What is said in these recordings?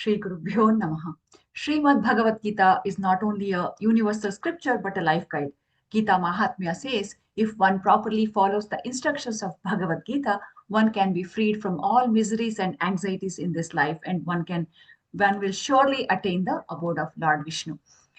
Shri Gurubhyo Namaha. Śrīmad-Bhagavadgītā is not only a universal scripture but a life guide. Gita Mahatmya says, if one properly follows the instructions of Bhagavad Gita, one can be freed from all miseries and anxieties in this life, and one will surely attain the abode of Lord Vishnu.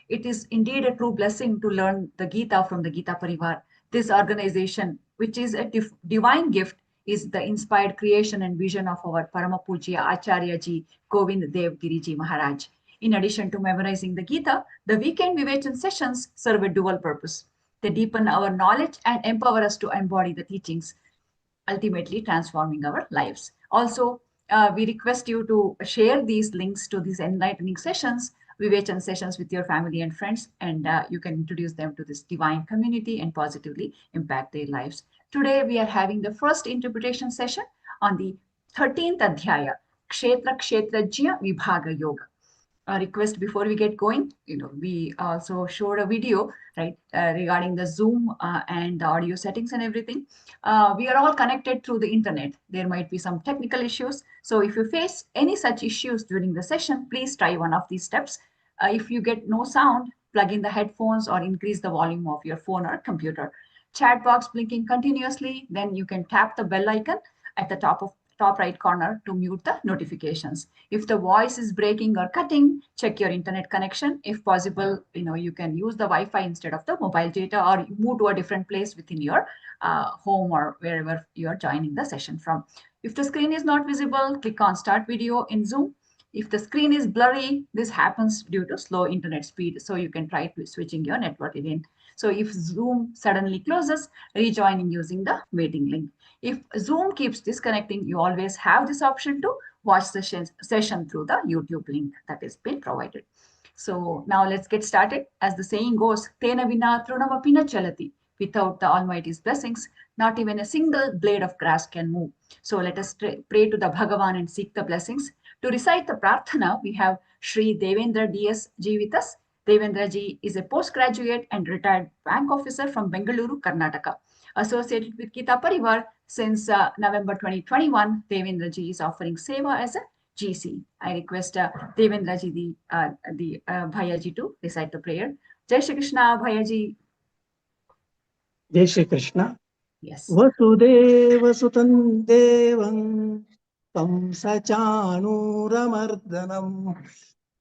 It is indeed a true blessing to learn the Gita from the Gita Pariwar. This organization, which is a divine gift, is the inspired creation and vision of our Parama Pujya Acharya Ji Govind Dev Giri Ji Maharaj. In addition to memorizing the Gita, the weekend Vivechan sessions serve a dual purpose. They deepen our knowledge and empower us to embody the teachings, ultimately transforming our lives. Also, we request you to share these links to these enlightening sessions, Vivechan sessions, with your family and friends, and you can introduce them to this divine community and positively impact their lives. Today, we are having the first interpretation session on the 13th Adhyaya, Kshetra Kshetrajya Vibhaga Yoga. A request before we get going, we also showed a video, right, regarding the Zoom and the audio settings and everything. We are all connected through the internet. There might be some technical issues. So if you face any such issues during the session, please try one of these steps. If you get no sound, plug in the headphones or increase the volume of your phone or computer. Chat box blinking continuously, then you can tap the bell icon at the top right corner to mute the notifications. If the voice is breaking or cutting, check your internet connection. If possible, you can use the Wi-Fi instead of the mobile data, or move to a different place within your home or wherever you are joining the session from. If the screen is not visible, click on Start Video in Zoom. If the screen is blurry, this happens due to slow internet speed. So you can try to switching your network again. So if Zoom suddenly closes, rejoining using the waiting link. If Zoom keeps disconnecting, you always have this option to watch the session through the YouTube link that has been provided. So now let's get started. As the saying goes, Tena vina trunamapina chalati. Without the Almighty's blessings, not even a single blade of grass can move. So let us pray to the Bhagavan and seek the blessings. To recite the Prarthana, we have Shri Devendra DS Ji with us. Devendra Ji is a postgraduate and retired bank officer from Bengaluru, Karnataka. Associated with Gita Pariwar since November 2021, Devendra Ji is offering Seva as a GC. I request Devendra Ji, the Bhaiya Ji, to recite the prayer. Jai Shri Krishna, Bhaiya Ji. Jai Shri Krishna. Yes. Vasudeva Sutan Devam Kamsachanuramardanam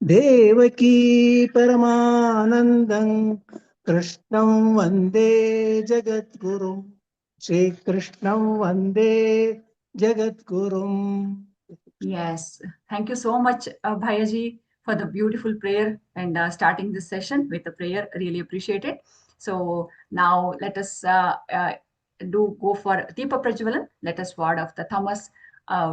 Devaki Paramanandam Krishnam Vande Jagadgurum Shri Krishnam Vande Jagadgurum. Yes. Thank you so much, Bhaiya Ji, for the beautiful prayer and starting this session with the prayer. Really appreciate it. So now let us go for Deepa Prajwalan. Let us ward off the tamas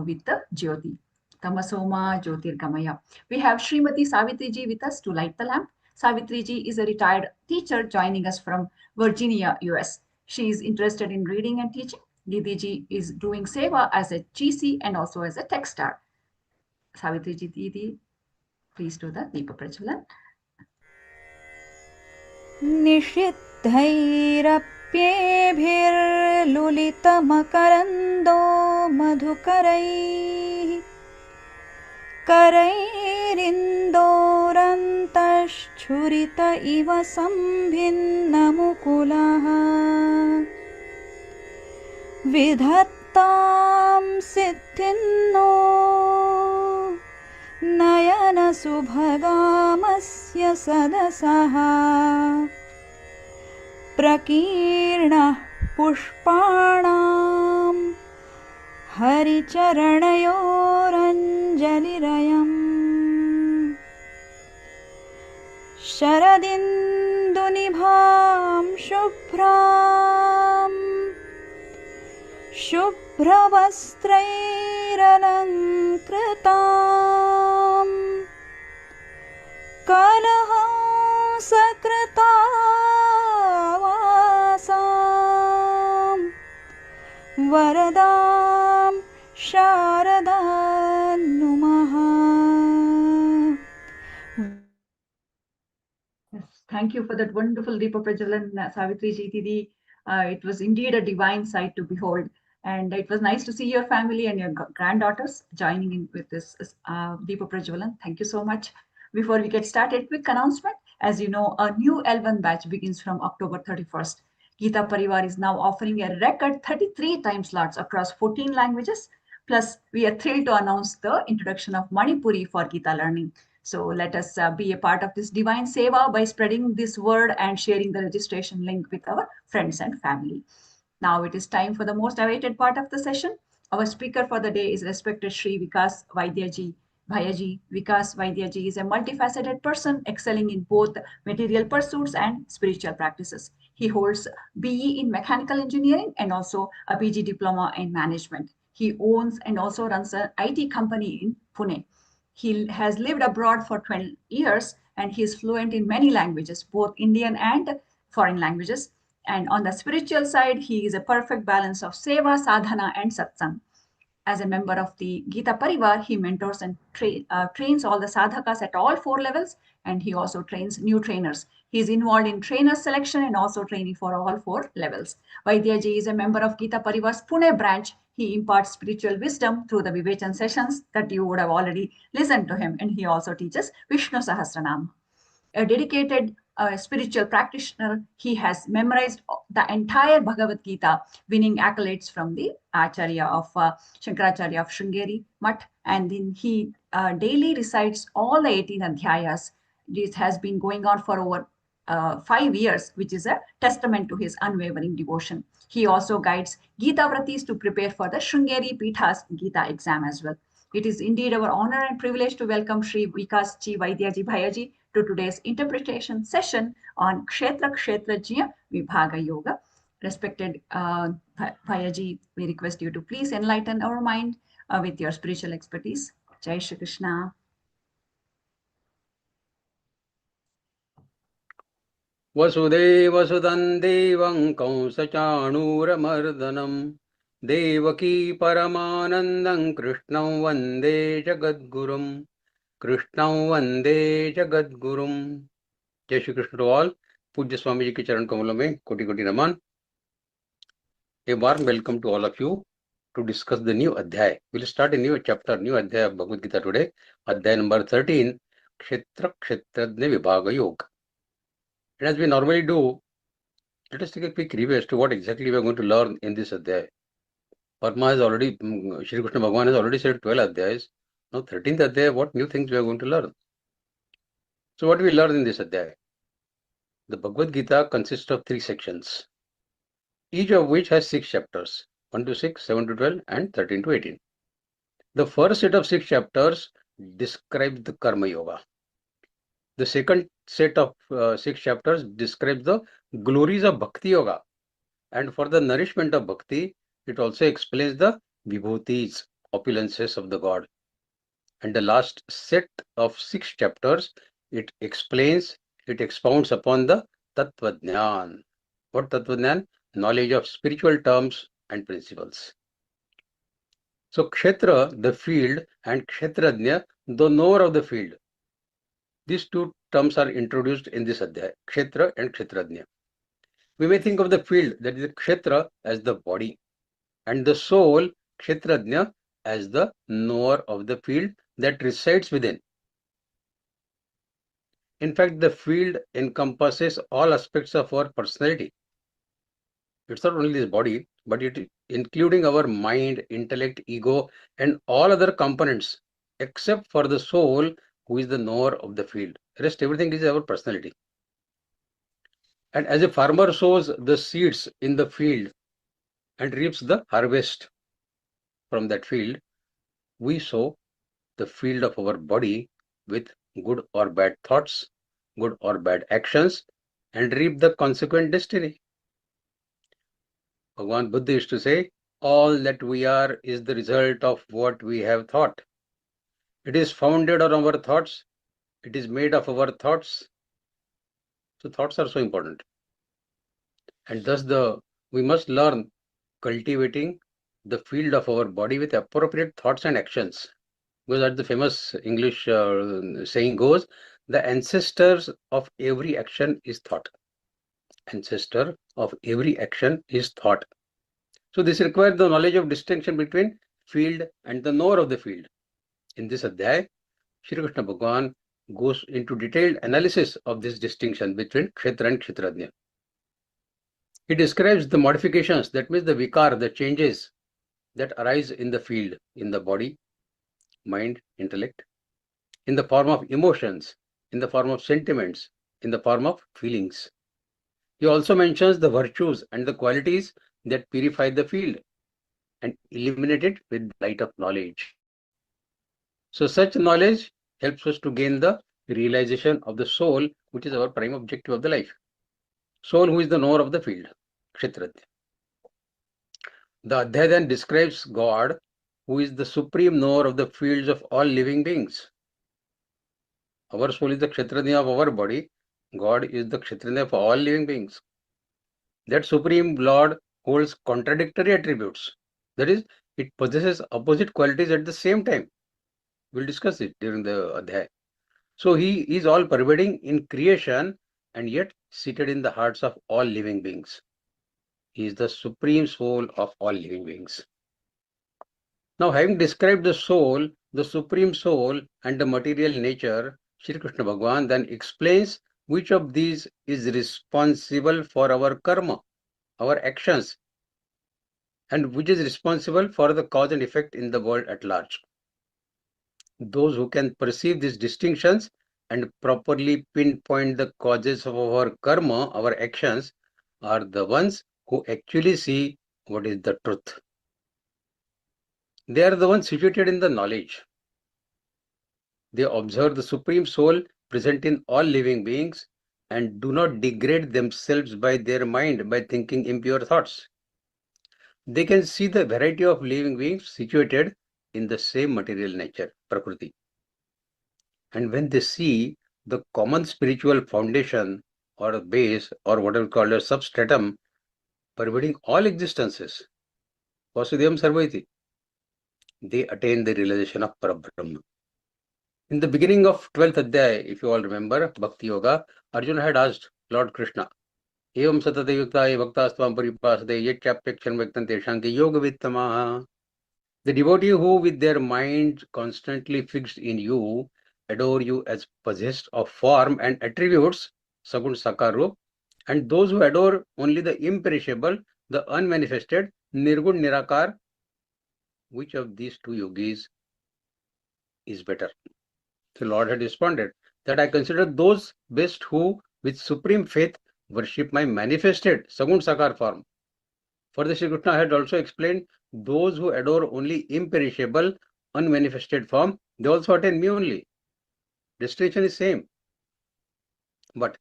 with the Jyoti. Tamasoma Jyotirgamaya. We have Srimati Savitri Ji with us to light the lamp. Savitri Ji is a retired teacher joining us from Virginia, US. She is interested in reading and teaching. Didi Ji is doing Seva as a GC and also as a tech star. Savitri Ji Didi, please do the Deepa Prajwalan. निषिद्धैरप्येभिर्लुलितमकरन्दो मधुकरैः करैरिन्दोरन्तश्छुरित इव सम्भिन्नमुकुलः विधत्तां सिद्धिन्नो नयनसुभगामस्य सदसः प्रकीर्णः पुष्पाणां हरिचरणयोरञ्जलिरयम् शरदिन्दुनिभां शुभ्रवस्त्रैरलङ्कृताम् कलहंसकृतावासां वरदां शारदां नुमः. Thank you for that wonderful Deepa Prajwalan, Savitri Ji Didi. It was indeed a divine sight to behold. And it was nice to see your family and your granddaughters joining in with this Deepa Prajwalan. Thank you so much. Before we get started, quick announcement. As you know, a new L1 batch begins from October 31st. Geeta Pariwar is now offering a record 33 time slots across 14 languages. Plus, we are thrilled to announce the introduction of Manipuri for Geeta learning. So let us be a part of this divine seva by spreading this word and sharing the registration link with our friends and family. Now it is time for the most awaited part of the session. Our speaker for the day is respected Shri Vikas Vaidyaji. Bhayaji, Vikas Vaidyaji is a multifaceted person excelling in both material pursuits and spiritual practices. He holds BE in mechanical engineering and also a PG diploma in management. He owns and also runs an IT company in Pune. He has lived abroad for 12 years and he is fluent in many languages, both Indian and foreign languages. And on the spiritual side, he is a perfect balance of seva, sadhana, and satsang. As a member of the Geeta Parivar, he mentors and trains all the sadhakas at all 4 levels, and he also trains new trainers. He is involved in trainer selection and also training for all 4 levels. Vaidyaji is a member of Geeta Parivar's Pune branch. He imparts spiritual wisdom through the Vivechan sessions that you would have already listened to him, and he also teaches Vishnu Sahasranam. A dedicated spiritual practitioner, he has memorized the entire Bhagavad Gita, winning accolades from the Acharya of Shankaracharya of Sringeri Mutt, and then he daily recites all the 18 adhyayas. This has been going on for over 5 years, which is a testament to his unwavering devotion. He also guides Geeta Vratis to prepare for the Sringeri Pitha's Geeta exam as well. It is indeed our honor and privilege to welcome Shri Vikas Ji Vaidyaji Bhayaji to today's interpretation session on Kshetra Kshetrajya Vibhaga Yoga. Respected Bhayaji, we request you to please enlighten our mind with your spiritual expertise. Jai Shri Krishna. वसुदेवसुतं देवं कंसचाणूरमर्दनं देवकी परमानन्दं कृष्णं वन्दे जगद्गुरुं जय Shri Krishna to all. पूज्य स्वामी जी के चरण कमलों में कोटि कोटि नमन. A warm welcome to all of you to discuss the new adhyay. We'll start a new chapter, new adhyay of Bhagavad Gita today. Adhyay number 13, Kshetra Kshetrajna Vibhaga Yoga. And as we normally do, let us take a quick review as to what exactly we are going to learn in this adhyay. Parma has already, Shri Krishna Bhagavan has already said 12 adhyayas. Now 13th adhyay, what new things we are going to learn? So what do we learn in this adhyay? The Bhagavad Gita consists of 3 sections, each of which has 6 chapters, 1 to 6, 7 to 12 and 13 to 18. The first set of 6 chapters describes the Karma Yoga. The second set of 6 chapters describes the glories of Bhakti Yoga. And for the nourishment of Bhakti, it also explains the Vibhutis, opulences of the God. And the last set of 6 chapters, it expounds upon the Tattvajnan. What Tattvajnan? Knowledge of spiritual terms and principles. So Kshetra, the field, and Kshetrajna, the knower of the field. These 2 terms are introduced in this adhyay, Kshetra and Kshetrajna. We may think of the field, that is the Kshetra, as the body, and the soul, Kshetrajna, as the knower of the field that resides within. In fact, the field encompasses all aspects of our personality. It's not only this body, but it including our mind, intellect, ego, and all other components, except for the soul, who is the knower of the field. Rest everything is our personality. And as a farmer sows the seeds in the field and reaps the harvest from that field, we sow the field of our body with good or bad thoughts, good or bad actions, and reap the consequent destiny. Bhagavan Buddha used to say, all that we are is the result of what we have thought. It is founded on our thoughts. It is made of our thoughts. So thoughts are so important. And thus we must learn cultivating the field of our body with appropriate thoughts and actions. Because as the famous English saying goes, the ancestors of every action is thought. Ancestor of every action is thought. So this requires the knowledge of distinction between field and the knower of the field. In this adhyay, Shri Krishna Bhagavan goes into detailed analysis of this distinction between Kshetra and Kshetrajna. He describes the modifications, that means the vikar, the changes that arise in the field, in the body, mind, intellect, in the form of emotions, in the form of sentiments, in the form of feelings. He also mentions the virtues and the qualities that purify the field and illuminate it with the light of knowledge. So such knowledge helps us to gain the realization of the soul, which is our prime objective of the life. Soul who is the knower of the field, Kshetrajna. The Adhyaya then describes God, who is the supreme knower of the fields of all living beings. Our soul is the Kshetrajna of our body. God is the Kshetrajna of all living beings. That supreme Lord holds contradictory attributes. That is, it possesses opposite qualities at the same time. We'll discuss it during the Adhyaya. So he is all pervading in creation and yet seated in the hearts of all living beings. He is the supreme soul of all living beings. Now, having described the soul, the supreme soul and the material nature, Shri Krishna Bhagavan then explains which of these is responsible for our karma, our actions, and which is responsible for the cause and effect in the world at large. Those who can perceive these distinctions and properly pinpoint the causes of our karma, our actions, are the ones who actually see what is the truth. They are the ones situated in the knowledge. They observe the Supreme Soul present in all living beings and do not degrade themselves by their mind by thinking impure thoughts. They can see the variety of living beings situated in the same material nature, Prakriti. And when they see the common spiritual foundation or base or whatever called a substratum pervading all existences, Vasudevam Sarvaiti, they attain the realization of Parabrahma. In the beginning of 12th Adhyaya, if you all remember, Bhakti Yoga, Arjuna had asked Lord Krishna, Evam satata yukta bhaktasvam paripasade yechapyakshan vektan teshanki yoga vittamaha. The devotee who with their mind constantly fixed in you adore you as possessed of form and attributes, Sagun Sakarup, and those who adore only the imperishable, the unmanifested, Nirgun Nirakar, which of these two yogis is better? The Lord had responded that I consider those best who with supreme faith worship my manifested Sagun Sakar form. Further, Sri Krishna had also explained those who adore only imperishable, unmanifested form, they also attain me only. Destination is same. But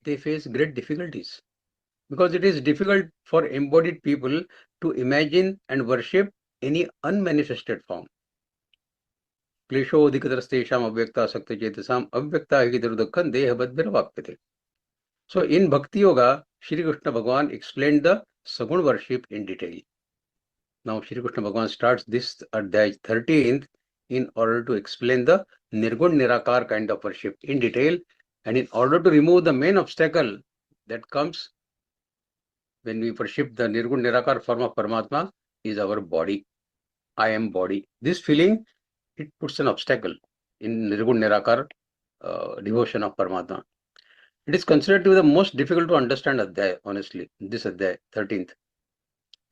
they face great difficulties because it is difficult for embodied people to imagine and worship any unmanifested form. क्लेशोऽधिकतरस्तेषाम् अव्यक्ता सक्तचेतसाम् अव्यक्ता हि दुर्दुःखं देहबद्भिर्वाप्यते. So in Bhakti Yoga, Shri Krishna Bhagavan explained the Sagun worship in detail. Now Shri Krishna Bhagavan starts this Adhyaya 13th in order to explain the Nirgun Nirakar kind of worship in detail and in order to remove the main obstacle that comes when we worship the Nirgun Nirakar form of Paramatma is our body. I am body. This feeling, it puts an obstacle in Nirgun Nirakar devotion of Paramatma. It is considered to be the most difficult to understand Adhyaya, honestly, this Adhyaya 13th.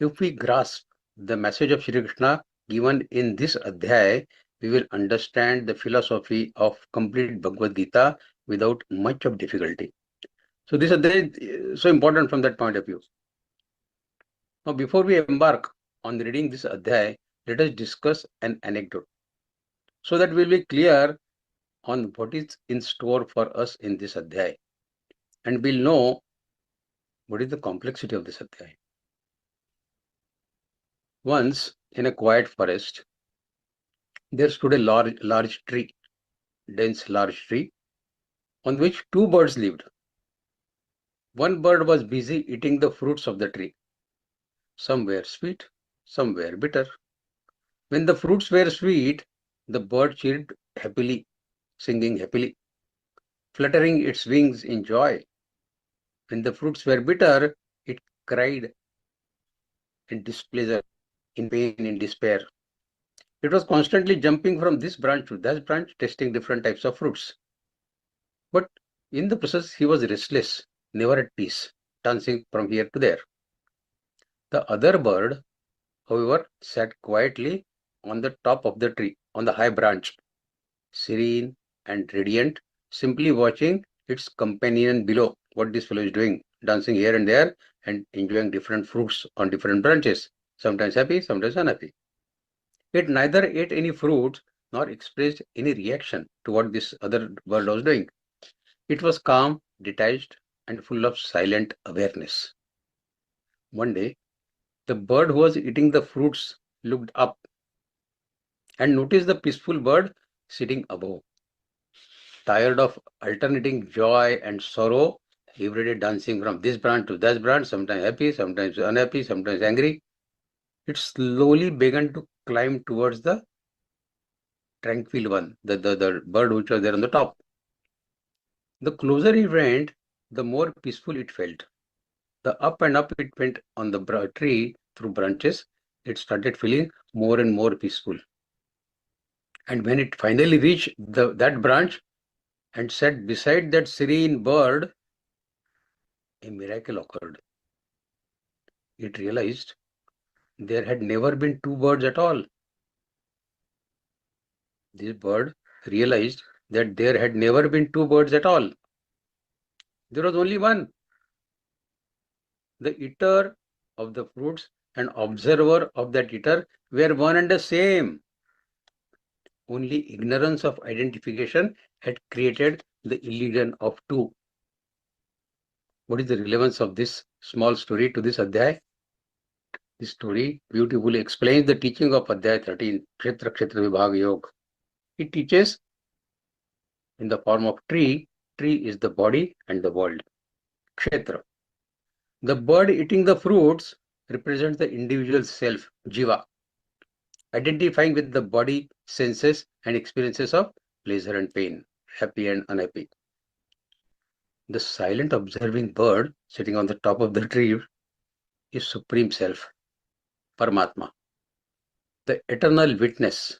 If we grasp the message of Shri Krishna given in this Adhyaya, we will understand the philosophy of complete Bhagavad-Gītā without much of difficulty. So this Adhyaya is so important from that point of view. Now, before we embark on reading this Adhyaya, let us discuss an anecdote so that we will be clear on what is in store for us in this Adhyaya and we'll know what is the complexity of this Adhyaya. Once in a quiet forest, there stood a large tree, dense large tree, on which two birds lived. One bird was busy eating the fruits of the tree. Some were sweet, some were bitter. When the fruits were sweet, the bird chirped happily, singing happily, fluttering its wings in joy. When the fruits were bitter, it cried in displeasure, in pain, in despair. It was constantly jumping from this branch to that branch, testing different types of fruits. But in the process, he was restless, never at peace, dancing from here to there. The other bird, however, sat quietly on the top of the tree, on the high branch, serene and radiant, simply watching its companion below, what this fellow is doing, dancing here and there and enjoying different fruits on different branches, sometimes happy, sometimes unhappy. It neither ate any fruits nor expressed any reaction to what this other bird was doing. It was calm, detached, and full of silent awareness. One day, the bird who was eating the fruits looked up and noticed the peaceful bird sitting above. Tired of alternating joy and sorrow, every day dancing from this branch to that branch, sometimes happy, sometimes unhappy, sometimes angry, it slowly began to climb towards the tranquil one, the bird which was there on the top. The closer it went, the more peaceful it felt. The up and up it went on the tree through branches, it started feeling more and more peaceful. And when it finally reached that branch and sat beside that serene bird, a miracle occurred. It realized there had never been two birds at all. This bird realized that there had never been two birds at all. There was only one. The eater of the fruits and observer of that eater were one and the same. Only ignorance of identification had created the illusion of two. What is the relevance of this small story to this Adhyay? This story beautifully explains the teaching of Adhyay 13, Kshetra Kshetra Vibhaga Yoga. It teaches in the form of tree. Tree is the body and the world. Kshetra. The bird eating the fruits represents the individual self, Jiva, identifying with the body, senses, and experiences of pleasure and pain, happy and unhappy. The silent observing bird sitting on the top of the tree is Supreme Self, Paramatma, the eternal witness,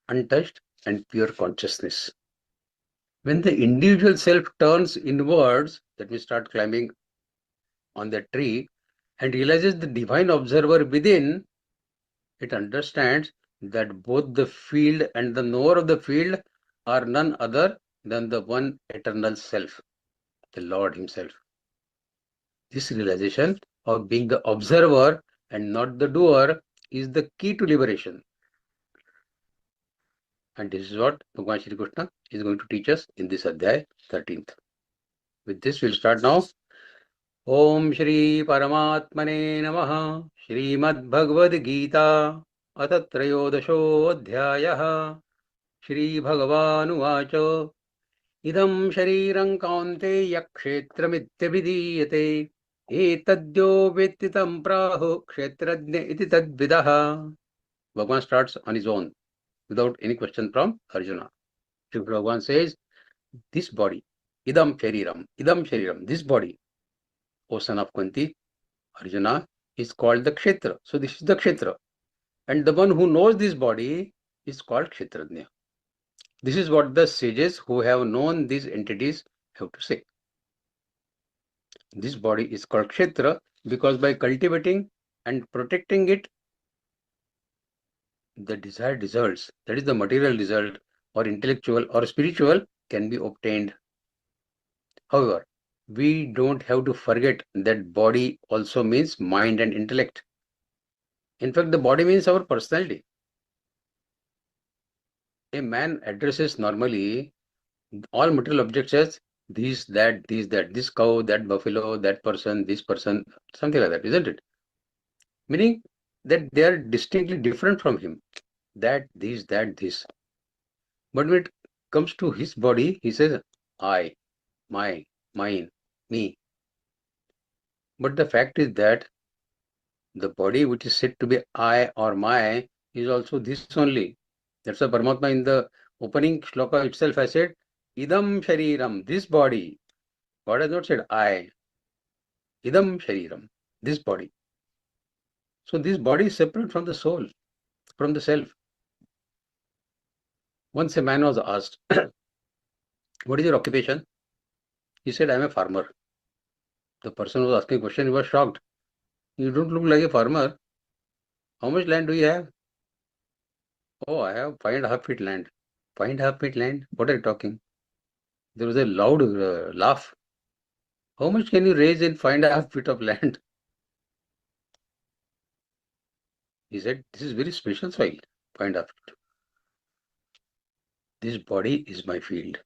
untouched and pure consciousness. When the individual self turns inwards, that means start climbing on the tree and realizes the divine observer within, it understands that both the field and the knower of the field are none other than the one eternal self, the Lord himself. This realization of being the observer and not the doer is the key to liberation. And this is what Bhagavan Shri Krishna is going to teach us in this Adhyay 13th. With this, we'll start now. Om Shri Paramatmane Namaha. Śrīmad-Bhagavadgītā Atatrayodasho Adhyayah. Shri Bhagavanuvacha. Idam Sharirang Kaunteya Kshetramityabhidīyate. Etadyo Vettitam Prahu Kshetrajna iti tadvidaha. Bhagavan starts on his own without any question from Arjuna. Shri Bhagavan says, this body, idam shariram, this body, O son of Kunti, Arjuna, is called the Kshetra. So this is the Kshetra. And the one who knows this body is called Kshetrajna. This is what the sages who have known these entities have to say. This body is called Kshetra because by cultivating and protecting it, the desired results, that is the material result or intellectual or spiritual, can be obtained. However, we don't have to forget that body also means mind and intellect. In fact, the body means our personality. A man addresses normally all material objects as this, that, this cow, that buffalo, that person, this person, something like that, isn't it? Meaning that they are distinctly different from him. That, this. But when it comes to his body, he says, I, my, mine, me. But the fact is that the body which is said to be I or my is also this only. That's why Paramatma in the opening shloka itself has said, Idam Shariram, this body. God has not said I. Idam Shariram, this body. So this body is separate from the soul, from the self. Once a man was asked, what is your occupation? He said, I am a farmer. The person who was asking question, he was shocked. You don't look like a farmer. How much land do you have? Oh, I have 5.5 feet land. 5.5 feet land? What are you talking? There was a loud laugh. How much can you raise in 5.5 feet of land? He said, this is very special soil, 5.5 feet. This body is my field.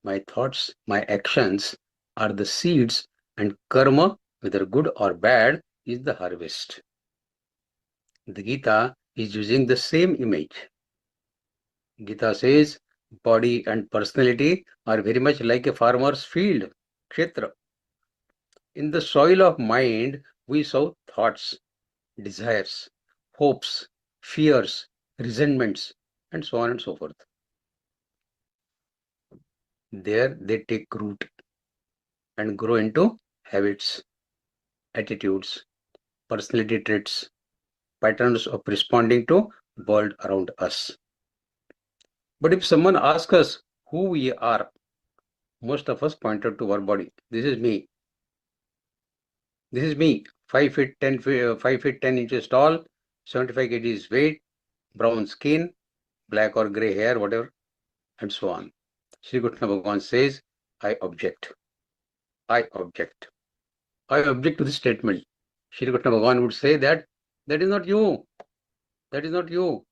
My thoughts, my actions are the seeds, and karma, whether good or bad, is the harvest. The Gita is using the same image. Gita says, body and personality are very much like a farmer's field, kshetra. In the soil of mind, we sow thoughts, desires, hopes, fears, resentments, and so on and so forth. There they take root and grow into habits, attitudes, personality traits, patterns of responding to world around us. But if someone asks us who we are, most of us point out to our body. This is me. This is me. 5 feet 10 inches tall, 75 kgs weight, brown skin, black or grey hair, whatever, and so on. Sri Krishna Bhagavan says, I object. I object. I object to this statement. Sri Krishna Bhagavan would say that is not you. That is not you.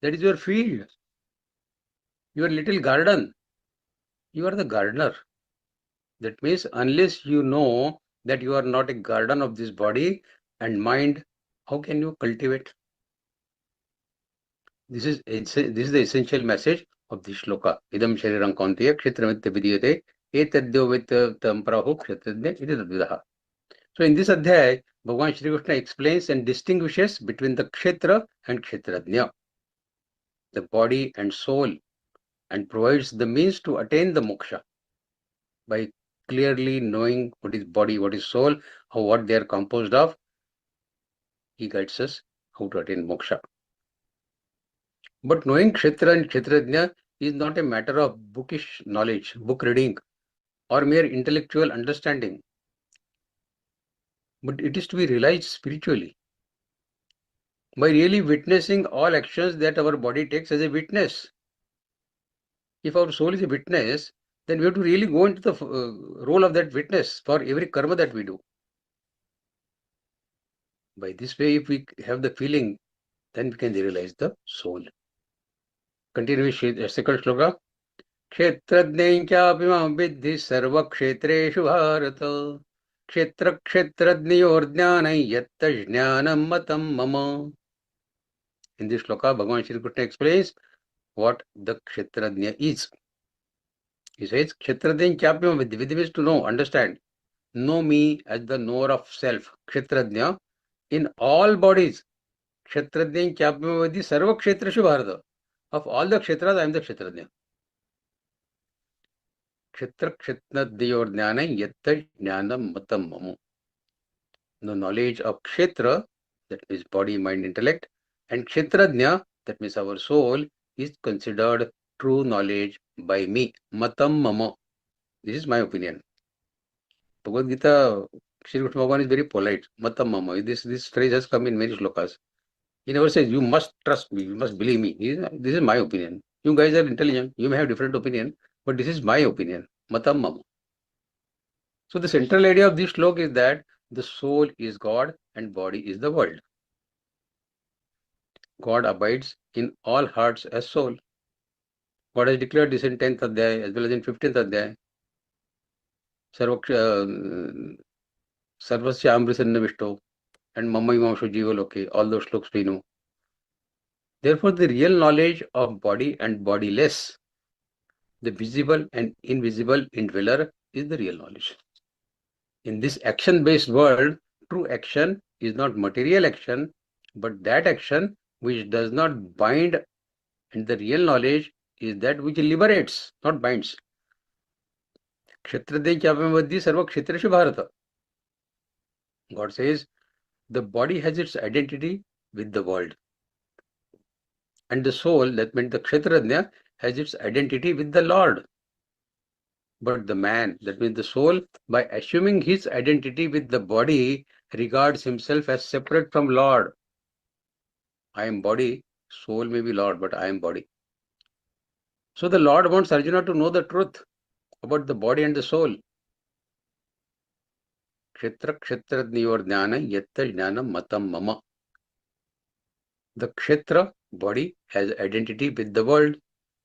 That is your field. Your little garden. You are the gardener. That means unless you know that you are not a garden of this body and mind, how can you cultivate? This is the essential message of this shloka. Idam shariram kaunteya kshetramitya vidiyate etadyo vitam prahu kshetrajna iti tadvidaha. So in this adhyay, Bhagavan Shri Krishna explains and distinguishes between the kshetra and kshetrajna, the body and soul, and provides the means to attain the moksha by clearly knowing what is body, what is soul, what they are composed of. He guides us how to attain moksha. But knowing kshetra and kshetrajna is not a matter of bookish knowledge, book reading, or mere intellectual understanding, but it is to be realized spiritually by really witnessing all actions that our body takes as a witness. If our soul is a witness, then we have to really go into the role of that witness for every karma that we do. By this way, if we have the feeling, then we can realize the soul. Continue with second shloka. Kshetrajnaikyapimam vidhi sarva kshetreshu bharata. Kshetra kshetrajnayor jnanai yatta jnanam matam mama. In this shloka, Bhagavan Shri Krishna explains what the kshetrajna is. He says, kshetrajna kyapimam vidhi. Vidhi means to know, understand. Know me as the knower of self, kshetrajna, in all bodies. Kshetrajna kyapimam vidhi sarva kshetreshu bharata. Of all the kshetras, I am the kshetrajna. Kshetra kshetrajnayor jnanai yatta jnanam matam mama. The knowledge of kshetra, that means body, mind, intellect, and kshetrajna, that means our soul, is considered true knowledge by me. Matam mama. This is my opinion. Bhagavad Gītā, Shri Krishna Bhagavan is very polite. Matam mama. This phrase has come in many shlokas. He never says, you must trust me, you must believe me. This is my opinion. You guys are intelligent. You may have different opinion, but this is my opinion. Matam mama. So the central idea of this shloka is that the soul is God and body is the world. God abides in all hearts as soul. God has declared this in 10th adhyay as well as in 15th adhyay. Sarvasya amrisanna vishto and mama imamshu jiva loke. All those shlokas we know. Therefore, the real knowledge of body and bodiless, the visible and invisible indweller, is the real knowledge. In this action-based world, true action is not material action, but that action which does not bind, and the real knowledge is that which liberates, not binds. Kshetrajna kyapimam vidhi sarva kshetreshu bharata. God says, the body has its identity with the world. And the soul, that meant the Kshetrajna, has its identity with the Lord. But the man, that means the soul, by assuming his identity with the body, regards himself as separate from Lord. I am body, soul may be Lord, but I am body. So the Lord wants Arjuna to know the truth about the body and the soul. Kshetra kshetrajnayor jnana yatta jnanam matam mama. The Kshetra, body, has identity with the world,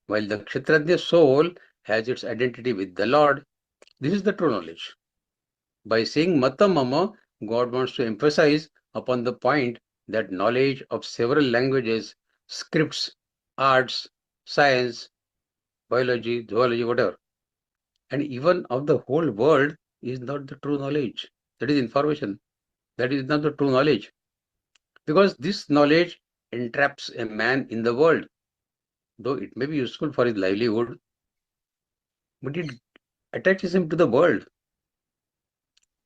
while the Kshetrajna soul has its identity with the Lord. This is the true knowledge. By saying Mata Mama, God wants to emphasize upon the point that knowledge of several languages, scripts, arts, science, biology, zoology, whatever, and even of the whole world is not the true knowledge. That is information. That is not the true knowledge. Because this knowledge entraps a man in the world, though it may be useful for his livelihood, but it attaches him to the world.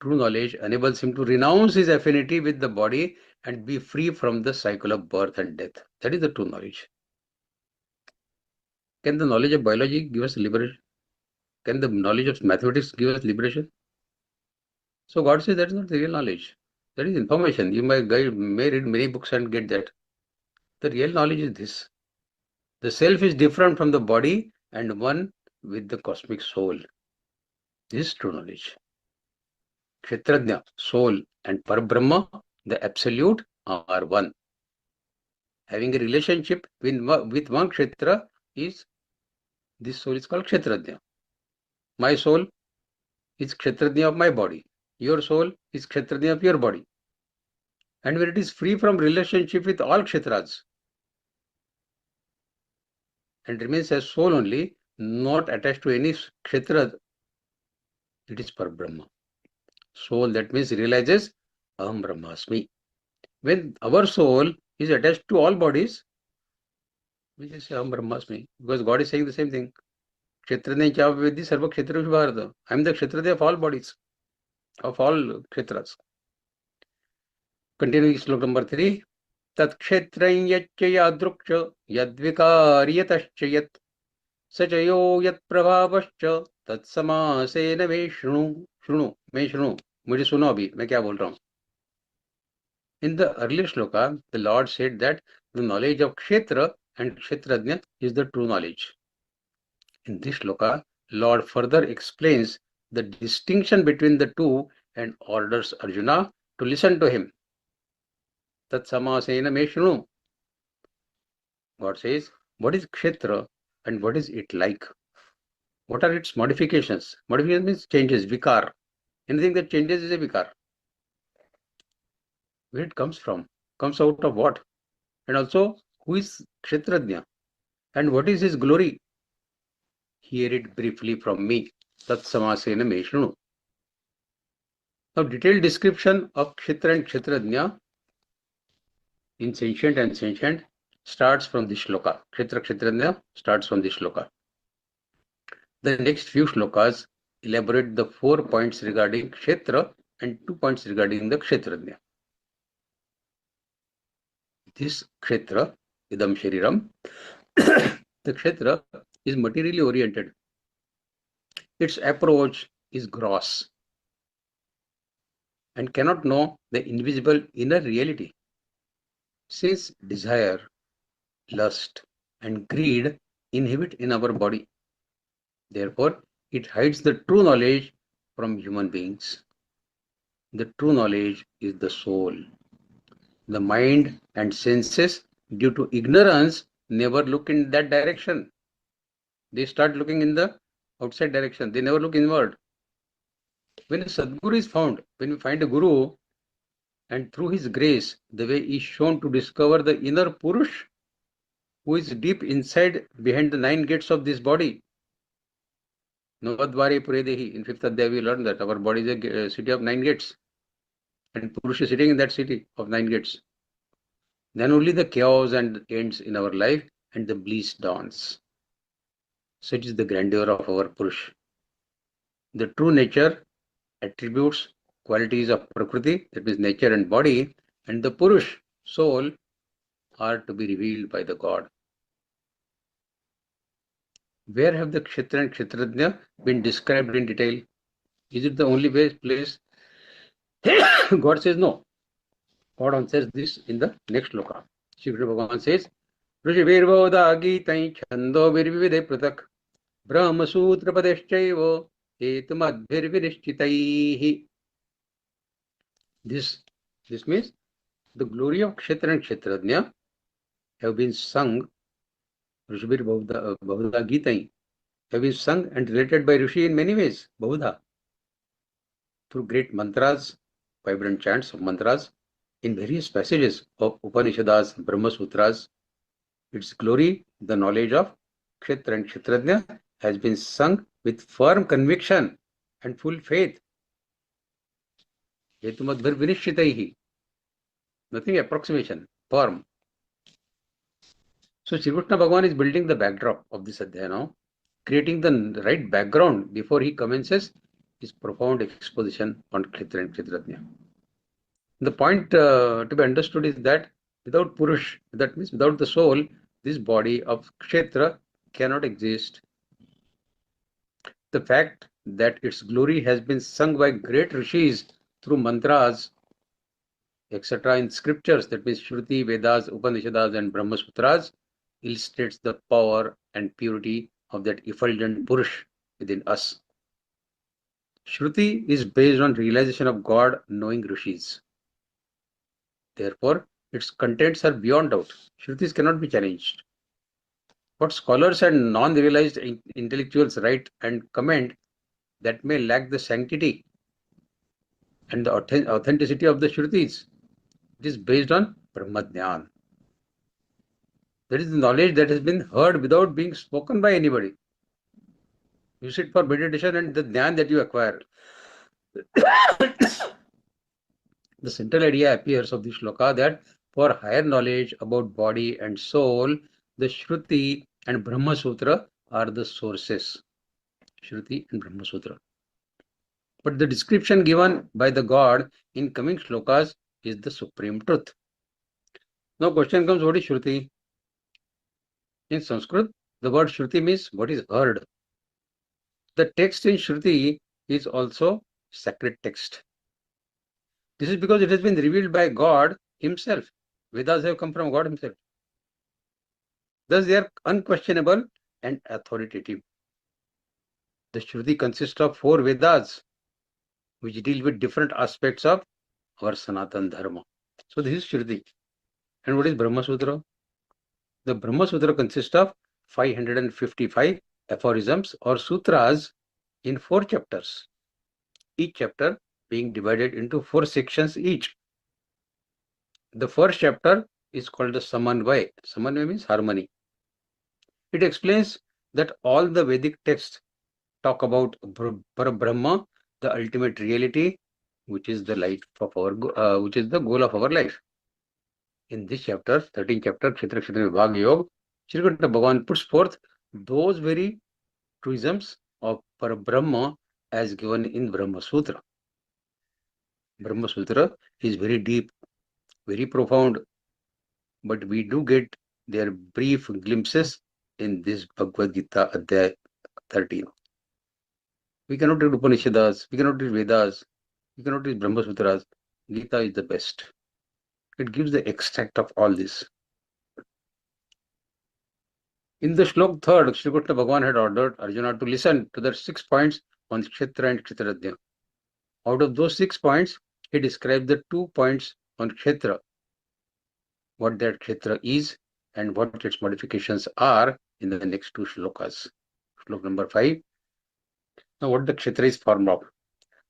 True knowledge enables him to renounce his affinity with the body and be free from the cycle of birth and death. That is the true knowledge. Can the knowledge of biology give us liberation? Can the knowledge of mathematics give us liberation? So God says that is not the real knowledge. That is information. You may read many books and get that. The real knowledge is this. The self is different from the body and one with the cosmic soul. This is true knowledge. Kshetrajna, soul, and Parabrahma, the absolute, are one. Having a relationship with one Kshetra is, this soul is called Kshetrajna. My soul is Kshetrajna of my body. Your soul is Kshetrajna of your body. And when it is free from relationship with all Kshetras and remains as soul only, not attached to any Kshetra, it is Parabrahma. Soul, that means realizes Aham Brahmasmi. When our soul is attached to all bodies, we just say Aham Brahmasmi, because God is saying the same thing. Kshetrajna kya veddi sarva kshetrashu bharata. I am the Kshetrajna of all bodies, of all Kshetras. Continuing slok number 3. Tat kshetran yachya yadruksha yadvikaryataschya yat sachayo yat prabhavascha tat samasena me shrunu. मुझे सुनो अभी मैं क्या बोल रहा हूँ. In the earlier shloka, the Lord said that the knowledge of Kshetra and Kshetrajna is the true knowledge. In this shloka, Lord further explains the distinction between the two and orders Arjuna to listen to him. Tat samasena me shrunu. God says, what is Kshetra and what is it like? What are its modifications? Modification means changes, vikar. Anything that changes is a vikar. Where it comes from? Comes out of what? And also, who is Kshetrajna? And what is his glory? Hear it briefly from me. Tat samasena me shrunu. Now, detailed description of Kshetra and Kshetrajna in sentient and sentient starts from this shloka. Kshetra, Kshetrajna starts from this shloka. The next few shlokas elaborate the 4 points regarding Kshetra and 2 points regarding the Kshetrajna. This Kshetra, idam shariram, the Kshetra is materially oriented. Its approach is gross and cannot know the invisible inner reality. Since desire, lust, and greed inhibit in our body, therefore, it hides the true knowledge from human beings. The true knowledge is the soul. The mind and senses, due to ignorance, never look in that direction. They start looking in the outside direction. They never look inward. When a Sadguru is found, when we find a Guru, and through his grace, the way is shown to discover the inner Purush, who is deep inside behind the 9 gates of this body. Navadvare Puredehi. In 5th Adhyaya we learned that our body is a city of 9 gates. And Purush is sitting in that city of 9 gates. Then only the chaos and ends in our life and the bliss dawns. Such is the grandeur of our Purush. The true nature, attributes, qualities of Prakriti, that is nature and body, and the Purush, soul, are to be revealed by the God. Where have the Kshetra and Kshetrajna been described in detail? Is it the only place? God says no. God answers this in the next shloka. Shri Krishna Bhagavan says, ऋषिभिर्बोधागीतैः छन्दोभिर्विविधैः पृथक् ब्रह्मसूत्रपदैश्चैव हेतुमद्भिर्विनिश्चितैः. This means the glory of Kshetra and Kshetrajna have been sung, ऋषिभिर्बोधागीतैः have been sung and related by Rishi in many ways, Bahudha, through great mantras, vibrant chants of mantras, in various passages of Upanishads, Brahma Sutras. Its glory, the knowledge of Kshetra and Kshetrajna, has been sung with firm conviction and full faith. Hetumadbhir vinishchitaihi. Nothing approximation, firm. So Shri Krishna Bhagavan is building the backdrop of this adhyaya now, creating the right background before he commences his profound exposition on Kshetra and Kshetrajna. The point to be understood is that without Purush, that means without the soul, this body of Kshetra cannot exist. The fact that its glory has been sung by great rishis through mantras, etc. in scriptures, that means Shruti, Vedas, Upanishads and Brahma Sutras, illustrates the power and purity of that effulgent Purush within us. Shruti is based on realization of God knowing rishis. Therefore, its contents are beyond doubt. Shrutis cannot be challenged. What scholars and non-realized intellectuals write and comment that may lack the sanctity and the authenticity of the Shrutis. It is based on Brahmadhyan. That is the knowledge that has been heard without being spoken by anybody. You sit for meditation and the Dhyan that you acquire. The central idea appears of this shloka that for higher knowledge about body and soul, the Shruti and Brahma Sutra are the sources. Shruti and Brahma Sutra. But the description given by the God in coming shlokas is the supreme truth. Now question comes, what is Shruti? In Sanskrit, the word Shruti means what is heard. The text in Shruti is also sacred text. This is because it has been revealed by God himself. Vedas have come from God himself. Thus they are unquestionable and authoritative. The Shruti consists of 4 Vedas, which deal with different aspects of our Sanatan Dharma. So this is Shruti. And what is Brahma Sutra? The Brahma Sutra consists of 555 aphorisms or sutras in 4 chapters. Each chapter being divided into 4 sections each. The first chapter is called the Samanvaya. Samanvaya means harmony. It explains that all the Vedic texts talk about Brahma, the ultimate reality, which is the light of our, which is the goal of our life. In this chapter, 13th chapter, Kshetra Kshetra Vibhaga Yoga, Shri Krishna Bhagavan puts forth those very truisms of Brahma as given in Brahma Sutra. Brahma Sutra is very deep, very profound, but we do get their brief glimpses in this Bhagavad Gita Adhyaya 13. We cannot read Upanishads, we cannot read Vedas, we cannot read Brahma Sutras. Gita is the best. It gives the extract of all this. In the Shlok 3rd, Shri Krishna Bhagavan had ordered Arjuna to listen to the 6 points on Kshetra and Kshetrajna. Out of those 6 points, he described the 2 points on Kshetra, what that Kshetra is and what its modifications are in the next 2 shlokas. Shlok number 5. Now what the Kshetra is formed of.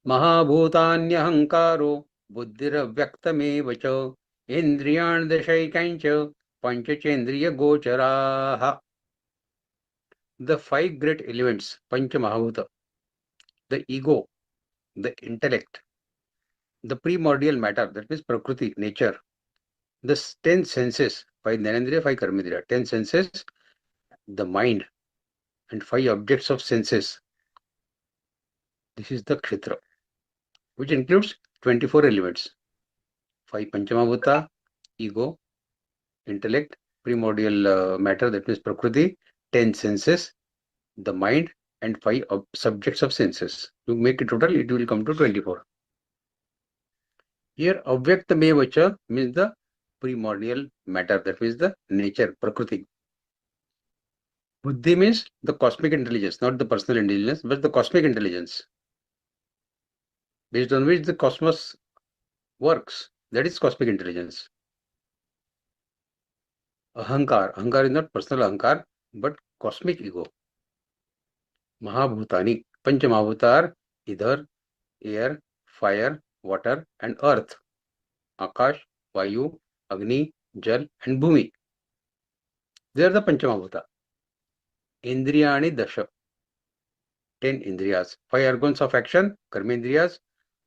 Mahabhutanyahankaro buddhiravyaktamevacha indriyan dashaikancha panchachendriya gocharaha. The 5 great elements, Pancha Mahabhuta, the ego, the intellect, the primordial matter, that means Prakriti, nature, the 10 senses, 5 Jnanendriya, 5 Karmendriya, 10 senses, the mind, and 5 objects of senses. This is the Kshetra, which includes 24 elements. 5 Panchamabhuta, ego, intellect, primordial matter, that means Prakriti, 10 senses, the mind, and 5 subjects of senses. You make it total, it will come to 24. Here, Avyaktamevacha means the primordial matter, that means the nature, Prakriti. Buddhi means the cosmic intelligence, not the personal intelligence, but the cosmic intelligence, based on which the cosmos works. That is cosmic intelligence. Ahankar. Ahankar is not personal ahankar, but cosmic ego. Mahabhutani. Panchamahabhutar, either air, fire, water, and earth. Akash, Vayu, Agni, Jal, and Bhumi. They are the Panchamabhuta. Indriyani Dasha. 10 Indriyas. 5 organs of action, Karmendriyas,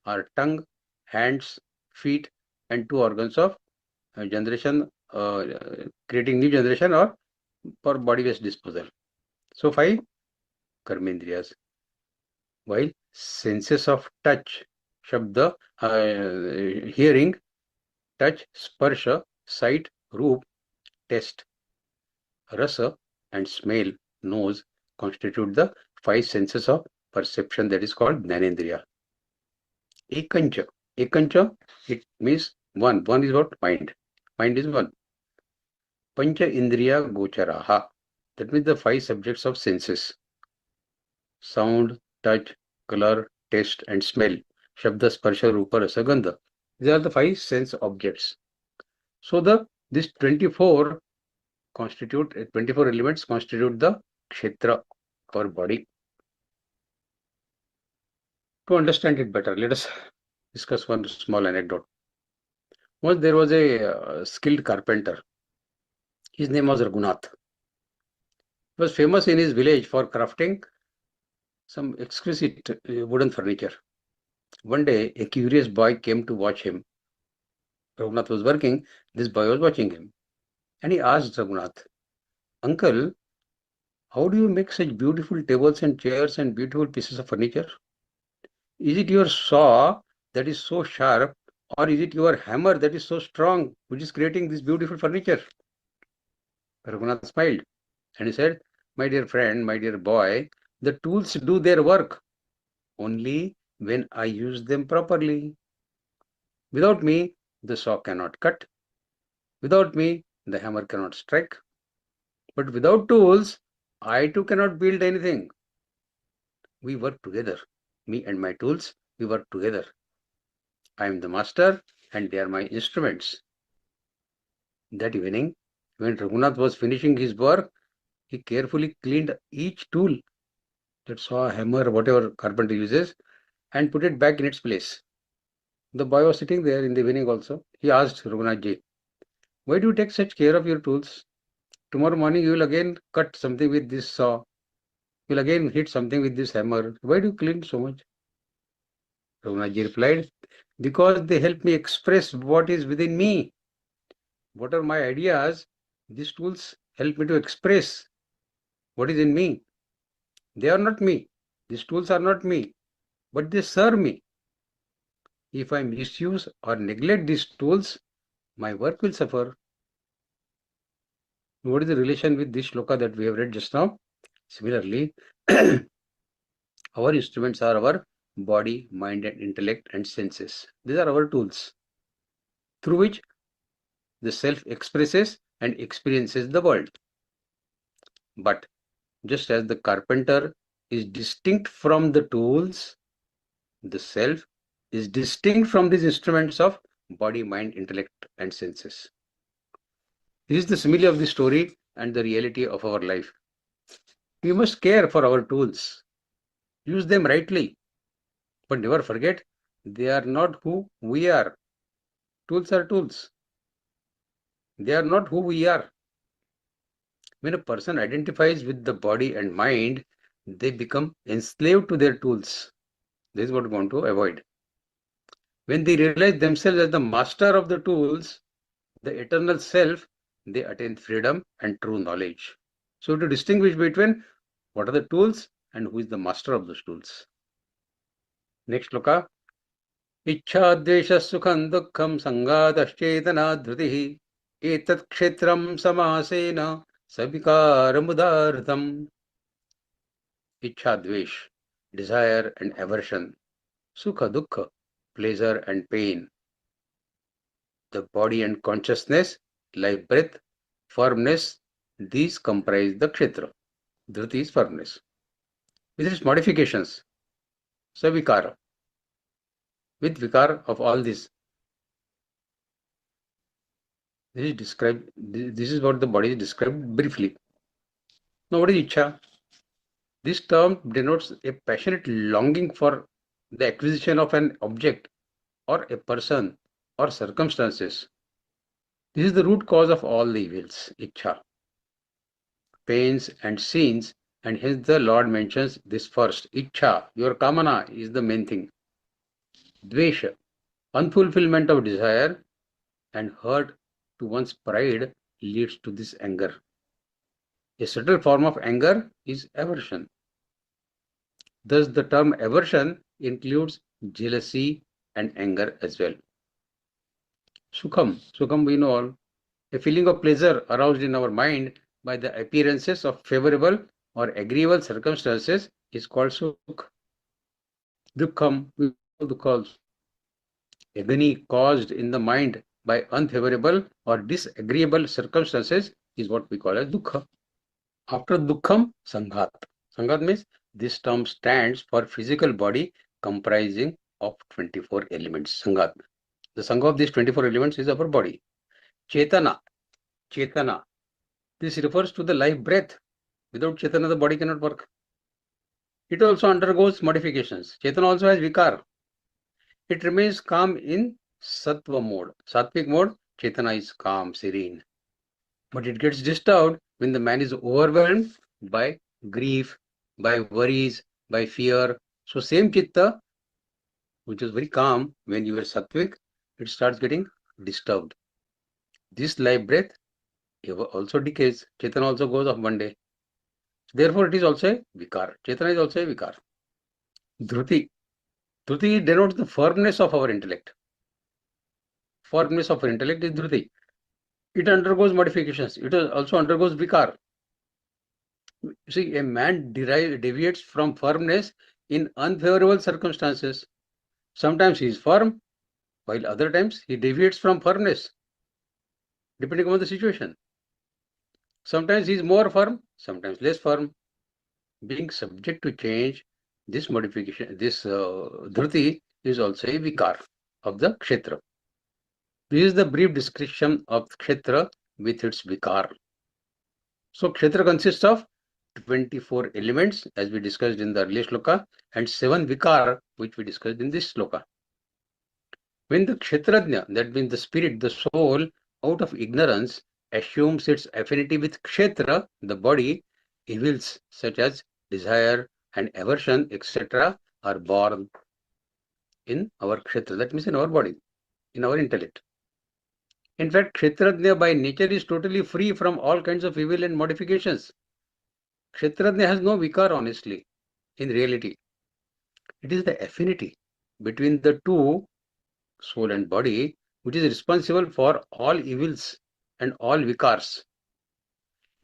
are tongue, hands, feet, and 2 organs of generation, creating new generation or for body-based disposal. So 5 Karmendriyas. While senses of touch, Shabda, hearing, touch, Sparsha, sight, Roop, taste, Rasa, and smell, nose, constitute the 5 senses of perception, that is called Jnanendriya. Ekancha. Ekancha, it means 1. 1 is what? Mind. Mind is 1. Pancha Indriya Gocharaha. That means the 5 subjects of senses. Sound, touch, color, taste, and smell. Shabda, Sparsha, Rupa, Rasa, Gandha. These are the 5 sense objects. So this 24 elements constitute the Kshetra, our body. To understand it better, let us discuss one small anecdote. Once there was a skilled carpenter. His name was Raghunath. He was famous in his village for crafting some exquisite wooden furniture. One day, a curious boy came to watch him. Raghunath was working, this boy was watching him. And he asked Raghunath, "Uncle, how do you make such beautiful tables and chairs and beautiful pieces of furniture? Is it your saw that is so sharp, or is it your hammer that is so strong, which is creating this beautiful furniture?" Raghunath smiled and he said, "My dear friend, my dear boy, the tools do their work only when I use them properly. Without me, the saw cannot cut. Without me, the hammer cannot strike. But without tools, I too cannot build anything. We work together. Me and my tools, we work together. I am the master and they are my instruments." That evening, when Raghunath was finishing his work, he carefully cleaned each tool, that saw, hammer, whatever carpenter uses, and put it back in its place. The boy was sitting there in the evening also. He asked Raghunathji, "Why do you take such care of your tools? Tomorrow morning you will again cut something with this saw. You will again hit something with this hammer. Why do you clean so much?" Raghunathji replied, "Because they help me express what is within me. What are my ideas? These tools help me to express what is in me. They are not me. These tools are not me, but they serve me. If I misuse or neglect these tools, my work will suffer." What is the relation with this shloka that we have read just now? Similarly, our instruments are our body, mind, and intellect and senses. These are our tools through which the self expresses and experiences the world. But just as the carpenter is distinct from the tools, the self is distinct from these instruments of body, mind, intellect, and senses. This is the simile of the story and the reality of our life. We must care for our tools, use them rightly, but never forget they are not who we are. Tools are tools. They are not who we are. When a person identifies with the body and mind, they become enslaved to their tools. This is what we want to avoid. When they realize themselves as the master of the tools, the eternal self, they attain freedom and true knowledge. So to distinguish between what are the tools and who is the master of those tools. Next shloka. Ichha dvesha sukham dukkham sangadashchetana dhrutihi etat kshetram samasena sabikaramudardham. Ichha dvesh, desire and aversion. Sukha dukkha, pleasure and pain. The body and consciousness, life breath, firmness, these comprise the kshetra. Dhruti is firmness. With its modifications, savikara. With vikar of all this, this is described. This is what the body is described briefly. Now, what is ichha? This term denotes a passionate longing for the acquisition of an object or a person or circumstances. This is the root cause of all the evils, ichha, pains and sins, and hence the Lord mentions this first. Ichha, your kamana, is the main thing. Dvesha, unfulfillment of desire and hurt to one's pride leads to this anger. A subtle form of anger is aversion. Thus, the term aversion includes jealousy and anger as well. Sukham, sukham we know all, a feeling of pleasure aroused in our mind by the appearances of favorable or agreeable circumstances is called sukh. Dukkham, we know dukha also. Agony caused in the mind by unfavorable or disagreeable circumstances is what we call as dukkha. After dukkham, sanghat. Sanghat means this term stands for physical body comprising of 24 elements. Sanghat. The sangha of these 24 elements is our body. Chetana. Chetana. This refers to the life breath. Without Chetana, the body cannot work. It also undergoes modifications. Chetana also has vikar. It remains calm in sattva mode. Sattvic mode, Chetana is calm, serene. But it gets disturbed when the man is overwhelmed by grief, by worries, by fear. So same chitta, which is very calm when you are sattvic, it starts getting disturbed. This life breath also decays. Chetana also goes off one day. Therefore, it is also a vikar. Chetana is also a vikar. Dhruti. Dhruti denotes the firmness of our intellect. Firmness of our intellect is dhruti. It undergoes modifications. It also undergoes vikar. You see, a man deviates from firmness in unfavorable circumstances. Sometimes he is firm, while other times he deviates from firmness, depending on the situation. Sometimes he is more firm, sometimes less firm. Being subject to change, this modification, this dhruti is also a vikar of the kshetra. This is the brief description of kshetra with its vikar. So kshetra consists of 24 elements as we discussed in the earlier shloka and 7 vikar which we discussed in this shloka. When the kshetrajna, that means the spirit, the soul, out of ignorance assumes its affinity with kshetra, the body, evils such as desire and aversion, etc. are born in our kshetra, that means in our body, in our intellect. In fact, kshetrajna by nature is totally free from all kinds of evil and modifications. Kshetrajna has no vikar, honestly, in reality. It is the affinity between the two, soul and body, which is responsible for all evils and all vikars.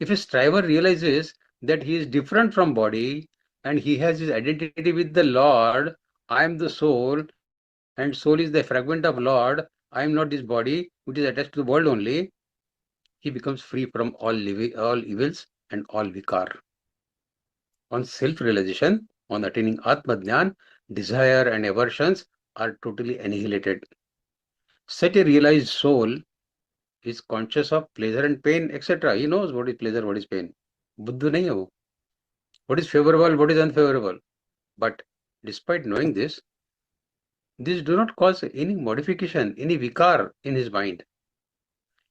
If a striver realizes that he is different from body and he has his identity with the Lord, I am the soul and soul is the fragment of Lord, I am not this body which is attached to the world only, he becomes free from all evils and all vikar. On self-realization, on attaining Atma-Jnana, desire and aversions are totally annihilated. Such a realized soul is conscious of pleasure and pain, etc. He knows what is pleasure, what is pain. Buddha nahi hai wo. What is favorable, what is unfavorable. But despite knowing this do not cause any modification, any vikar in his mind.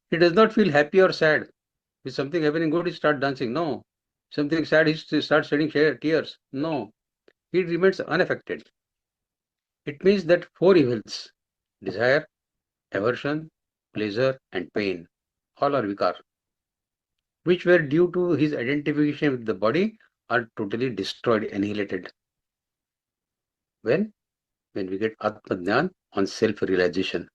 He does not feel happy or sad. If something happening good, he starts dancing. No. Something sad, he starts shedding tears. No. He remains unaffected. It means that 4 evils, desire, aversion, pleasure and pain, all are vikar, which were due to his identification with the body, are totally destroyed, annihilated. When we get Atma-Jnana, on self-realization.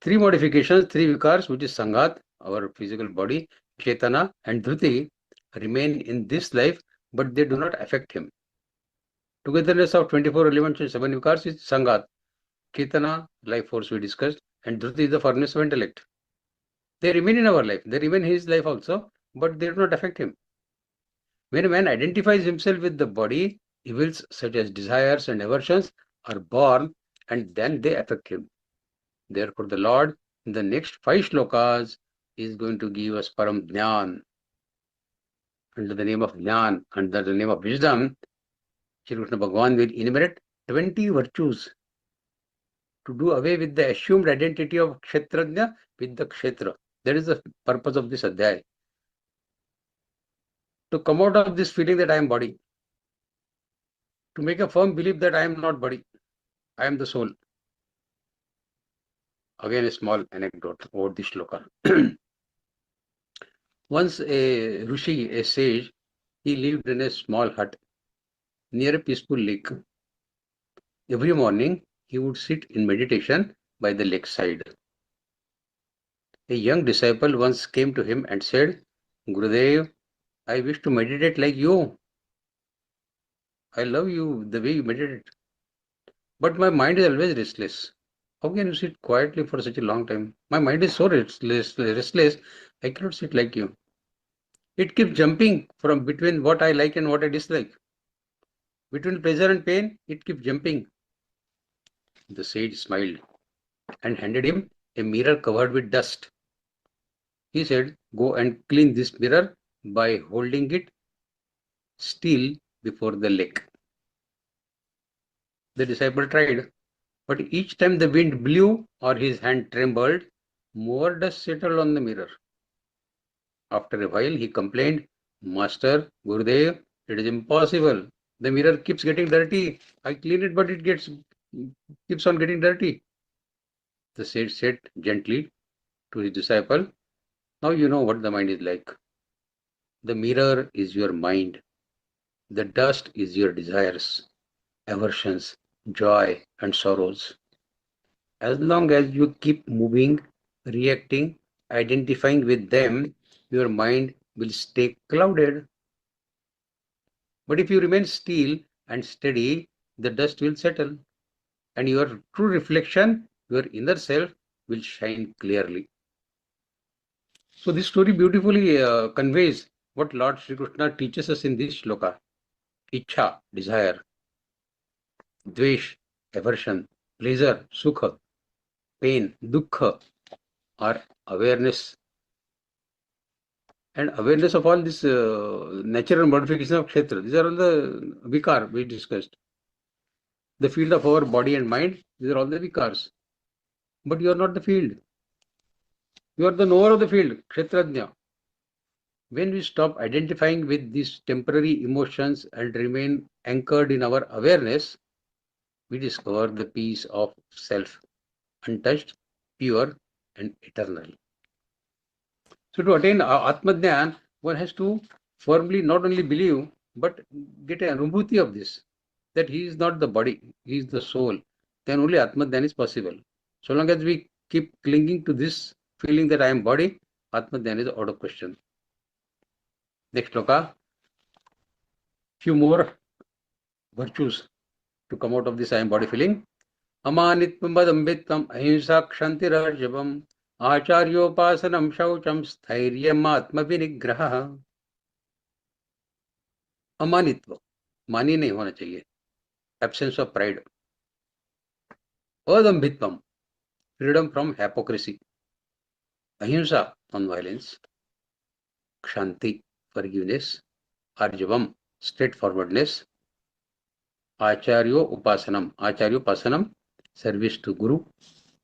3 modifications, 3 vikars, which is Sangat, our physical body, Chetana and Dhruti, remain in this life, but they do not affect him. Togetherness of 24 elements and 7 vikars is Sangat. Chetana, life force we discussed, and Dhruti is the furnace of intellect. They remain in our life. They remain in his life also, but they do not affect him. When a man identifies himself with the body, evils such as desires and aversions are born, and then they affect him. Therefore, the Lord in the next 5 shlokas is going to give us Param Jnana. Under the name of Jnana, under the name of wisdom, Shri Krishna Bhagavan will enumerate 20 virtues to do away with the assumed identity of Kshetrajna with the Kshetra. That is the purpose of this Adhyaya. To come out of this feeling that I am body. To make a firm belief that I am not body. I am the soul. Again, a small anecdote about this shloka. Once a Rishi, a sage, he lived in a small hut near a peaceful lake. Every morning, he would sit in meditation by the lakeside. A young disciple once came to him and said, Gurudev, I wish to meditate like you. I love you, the way you meditate. But my mind is always restless. How can you sit quietly for such a long time? My mind is so restless. I cannot sit like you. It keeps jumping from between what I like and what I dislike. Between pleasure and pain, it keeps jumping. The sage smiled and handed him a mirror covered with dust. He said, go and clean this mirror by holding it still before the lake. The disciple tried, but each time the wind blew or his hand trembled, more dust settled on the mirror. After a while, he complained, Master, Gurudev, it is impossible. The mirror keeps getting dirty. I clean it, but it keeps on getting dirty. The sage said gently to his disciple, now you know what the mind is like. The mirror is your mind. The dust is your desires, aversions, joy, and sorrows. As long as you keep moving, reacting, identifying with them, your mind will stay clouded. But if you remain still and steady, the dust will settle, and your true reflection, your inner self, will shine clearly. So this story beautifully conveys what Lord Shri Krishna teaches us in this shloka. Ichha, desire. Dvesh, aversion. Pleasure, sukha. Pain, dukkha, or awareness. And awareness of all this natural modification of kshetra. These are all the vikar we discussed. The field of our body and mind, these are all the vikars. But you are not the field. You are the knower of the field, kshetrajna. When we stop identifying with these temporary emotions and remain anchored in our awareness, we discover the peace of self, untouched, pure, and eternal. So to attain Atma-Dhyan, one has to firmly not only believe, but get an anubhuti of this, that he is not the body, he is the soul. Then only Atma-Dhyan is possible. So long as we keep clinging to this feeling that I am body, Atma-Dhyan is out of question. Next shloka. Few more virtues to come out of this I am body feeling. Amanitvam vadambitvam ahimsa kshantirarjavam acharyopasanam shaucham stairyam atma vinigraha. अमानित्व, मानी नहीं होना चाहिए. Absence of pride. Adambhitvam, freedom from hypocrisy. Ahimsa, non-violence. Kshanti, forgiveness. Arjavam, straightforwardness. Acharyo upasanam, service to Guru.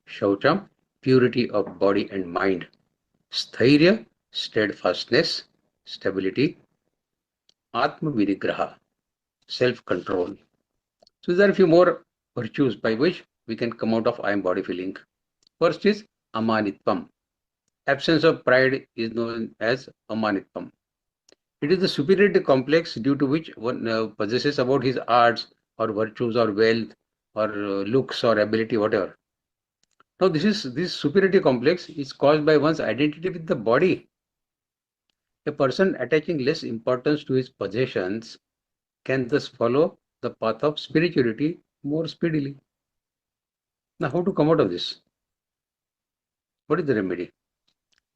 Shaucham, purity of body and mind. Sthairya, steadfastness, stability. Atma vinigraha, self-control. So there are a few more virtues by which we can come out of I am body feeling. First is amanitvam. Absence of pride is known as amanitvam. It is the superiority complex due to which one possesses about his arts or virtues or wealth or looks or ability, whatever. Now this superiority complex is caused by one's identity with the body. A person attaching less importance to his possessions can thus follow the path of spirituality more speedily. Now, how to come out of this? What is the remedy?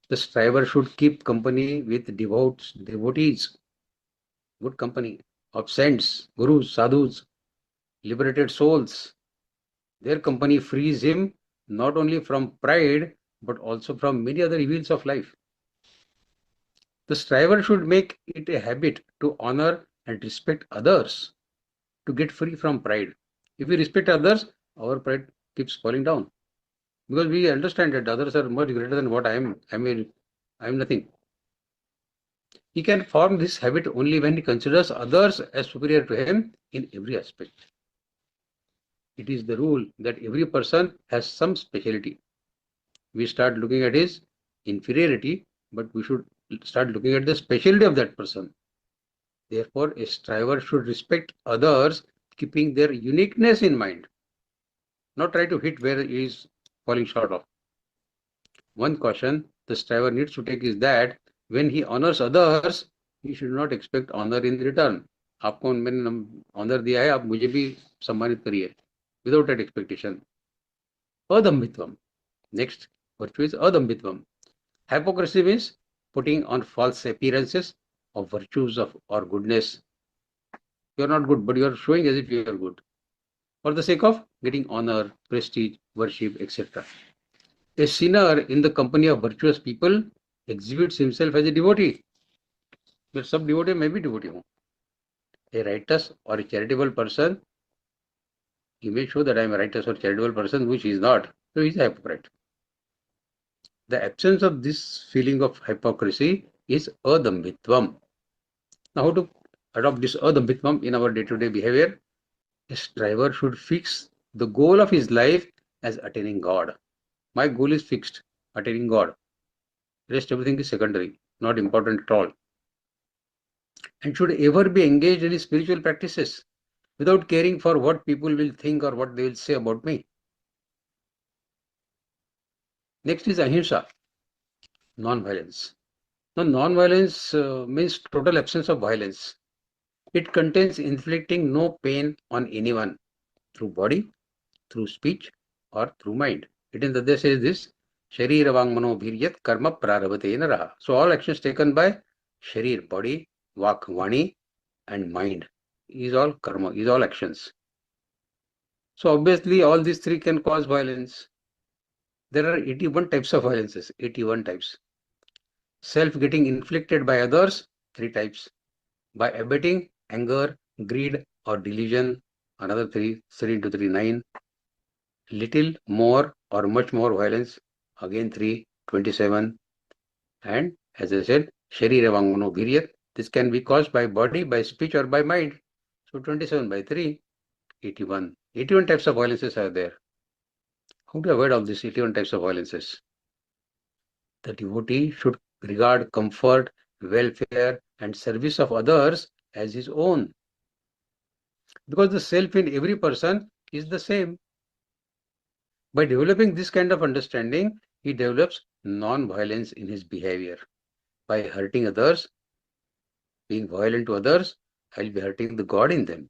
The striver should keep company with devotees, good company of saints, gurus, sadhus, liberated souls. Their company frees him not only from pride but also from many other evils of life. The striver should make it a habit to honor and respect others to get free from pride. If we respect others, our pride keeps falling down because we understand that others are much greater than what I am. I am nothing. He can form this habit only when he considers others as superior to him in every aspect. It is the rule that every person has some speciality. We start looking at his inferiority, but we should start looking at the speciality of that person. Therefore, a striver should respect others, keeping their uniqueness in mind, not try to hit where he is falling short of. One caution the striver needs to take is that when he honors others, he should not expect honor in return. आपको मैंने honor दिया है, आप मुझे भी सम्मानित करिए, without that expectation. Adambhitvam. Next virtue is adambhitvam. Hypocrisy means putting on false appearances of virtues of or goodness. You are not good, but you are showing as if you are good, for the sake of getting honor, prestige, worship, etc. A sinner in the company of virtuous people exhibits himself as a devotee. फिर सब devotee मैं भी devotee हूँ. A righteous or a charitable person, he may show that I am a righteous or charitable person, which he is not. So he is a hypocrite. The absence of this feeling of hypocrisy is adambhitvam. Now, how to adopt this adambhitvam in our day-to-day behavior? A striver should fix the goal of his life as attaining God. My goal is fixed, attaining God. Rest everything is secondary, not important at all. And should ever be engaged in his spiritual practices without caring for what people will think or what they will say about me. Next is ahimsa, non-violence. Now, non-violence means total absence of violence. It contains inflicting no pain on anyone through body, through speech, or through mind. It in the Adhyaya says this, Sharira Vangmano Bhiryat Karma Prarabhatena Raha. So all actions taken by Sharir, body, Vak, Vani, and mind is all karma, is all actions. So obviously all these three can cause violence. There are 81 types of violences, 81 types. Self getting inflicted by others, 3 types. By abetting, anger, greed, or delusion, another 3 into 3, 9. Little more or much more violence, again 3, 27. And as I said, Sharira Vangmano Bhiryat, this can be caused by body, by speech, or by mind. So 27 by 3, 81. 81 types of violences are there. How to avoid all these 81 types of violences? The devotee should regard comfort, welfare, and service of others as his own. Because the self in every person is the same. By developing this kind of understanding, he develops non-violence in his behavior. By hurting others, being violent to others, I will be hurting the God in them.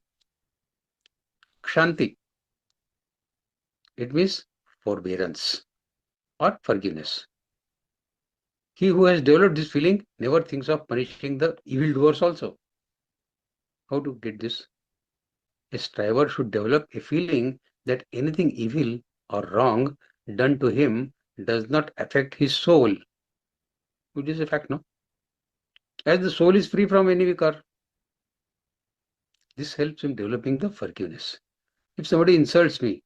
Kshanti. It means forbearance or forgiveness. He who has developed this feeling never thinks of punishing the evildoers also. How to get this? A striver should develop a feeling that anything evil or wrong done to him does not affect his soul, which is a fact, no? As the soul is free from any vikar, this helps in developing the forgiveness. If somebody insults me,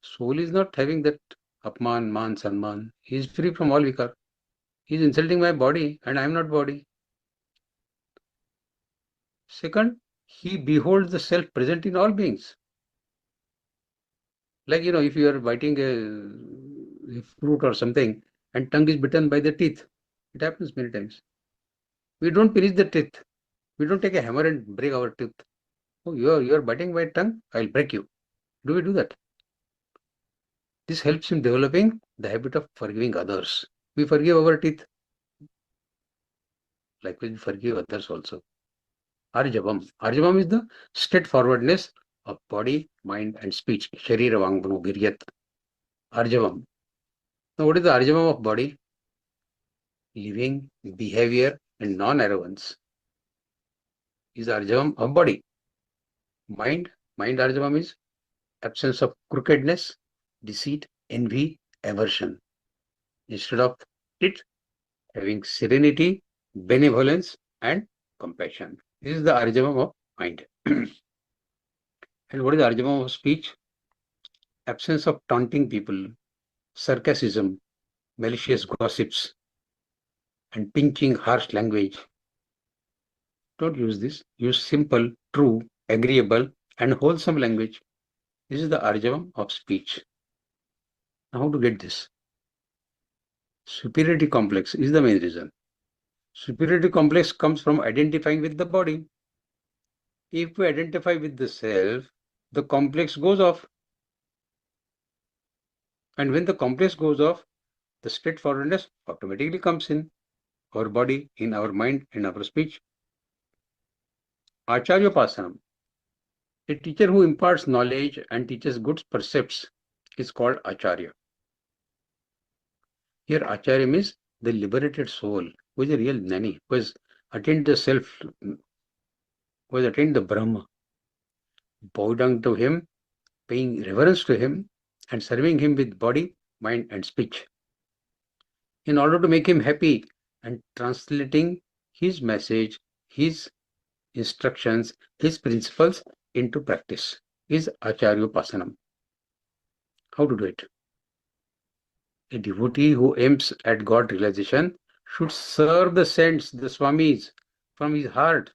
soul is not having that apman, man, sanman. He is free from all vikar. He is insulting my body and I am not body. Second, he beholds the self present in all beings. Like, if you are biting a fruit or something and tongue is bitten by the teeth, it happens many times. We don't pinch the teeth. We don't take a hammer and break our teeth. Oh, you are biting my tongue, I'll break you. Do we do that? This helps in developing the habit of forgiving others. We forgive our teeth. Likewise, we forgive others also. Arjavam. Arjavam is the straightforwardness of body, mind, and speech. Sharira Vangmano Viryat. Arjavam. Now, what is the Arjavam of body? Living, behavior, and non-arrogance is Arjavam of body. Mind Arjavam is absence of crookedness, deceit, envy, aversion. Instead of it, having serenity, benevolence, and compassion. This is the Arjavam of mind. And what is the Arjavam of speech? Absence of taunting people, sarcasm, malicious gossips, and pinching harsh language. Don't use this. Use simple, true, agreeable, and wholesome language. This is the Arjavam of speech. Now, how to get this? Superiority complex is the main reason. Superiority complex comes from identifying with the body. If we identify with the self, the complex goes off. And when the complex goes off, the straightforwardness automatically comes in our body, in our mind, in our speech. Acharya Pasanam. A teacher who imparts knowledge and teaches good precepts is called Acharya. Here, Acharya means the liberated soul, who is a real Jnani, who has attained the self, who has attained the Brahma. Bow down to him, paying reverence to him, and serving him with body, mind, and speech. In order to make him happy and translating his message, his instructions, his principles into practice is Acharya Pasanam. How to do it? A devotee who aims at God realization should serve the saints, the Swamis, from his heart,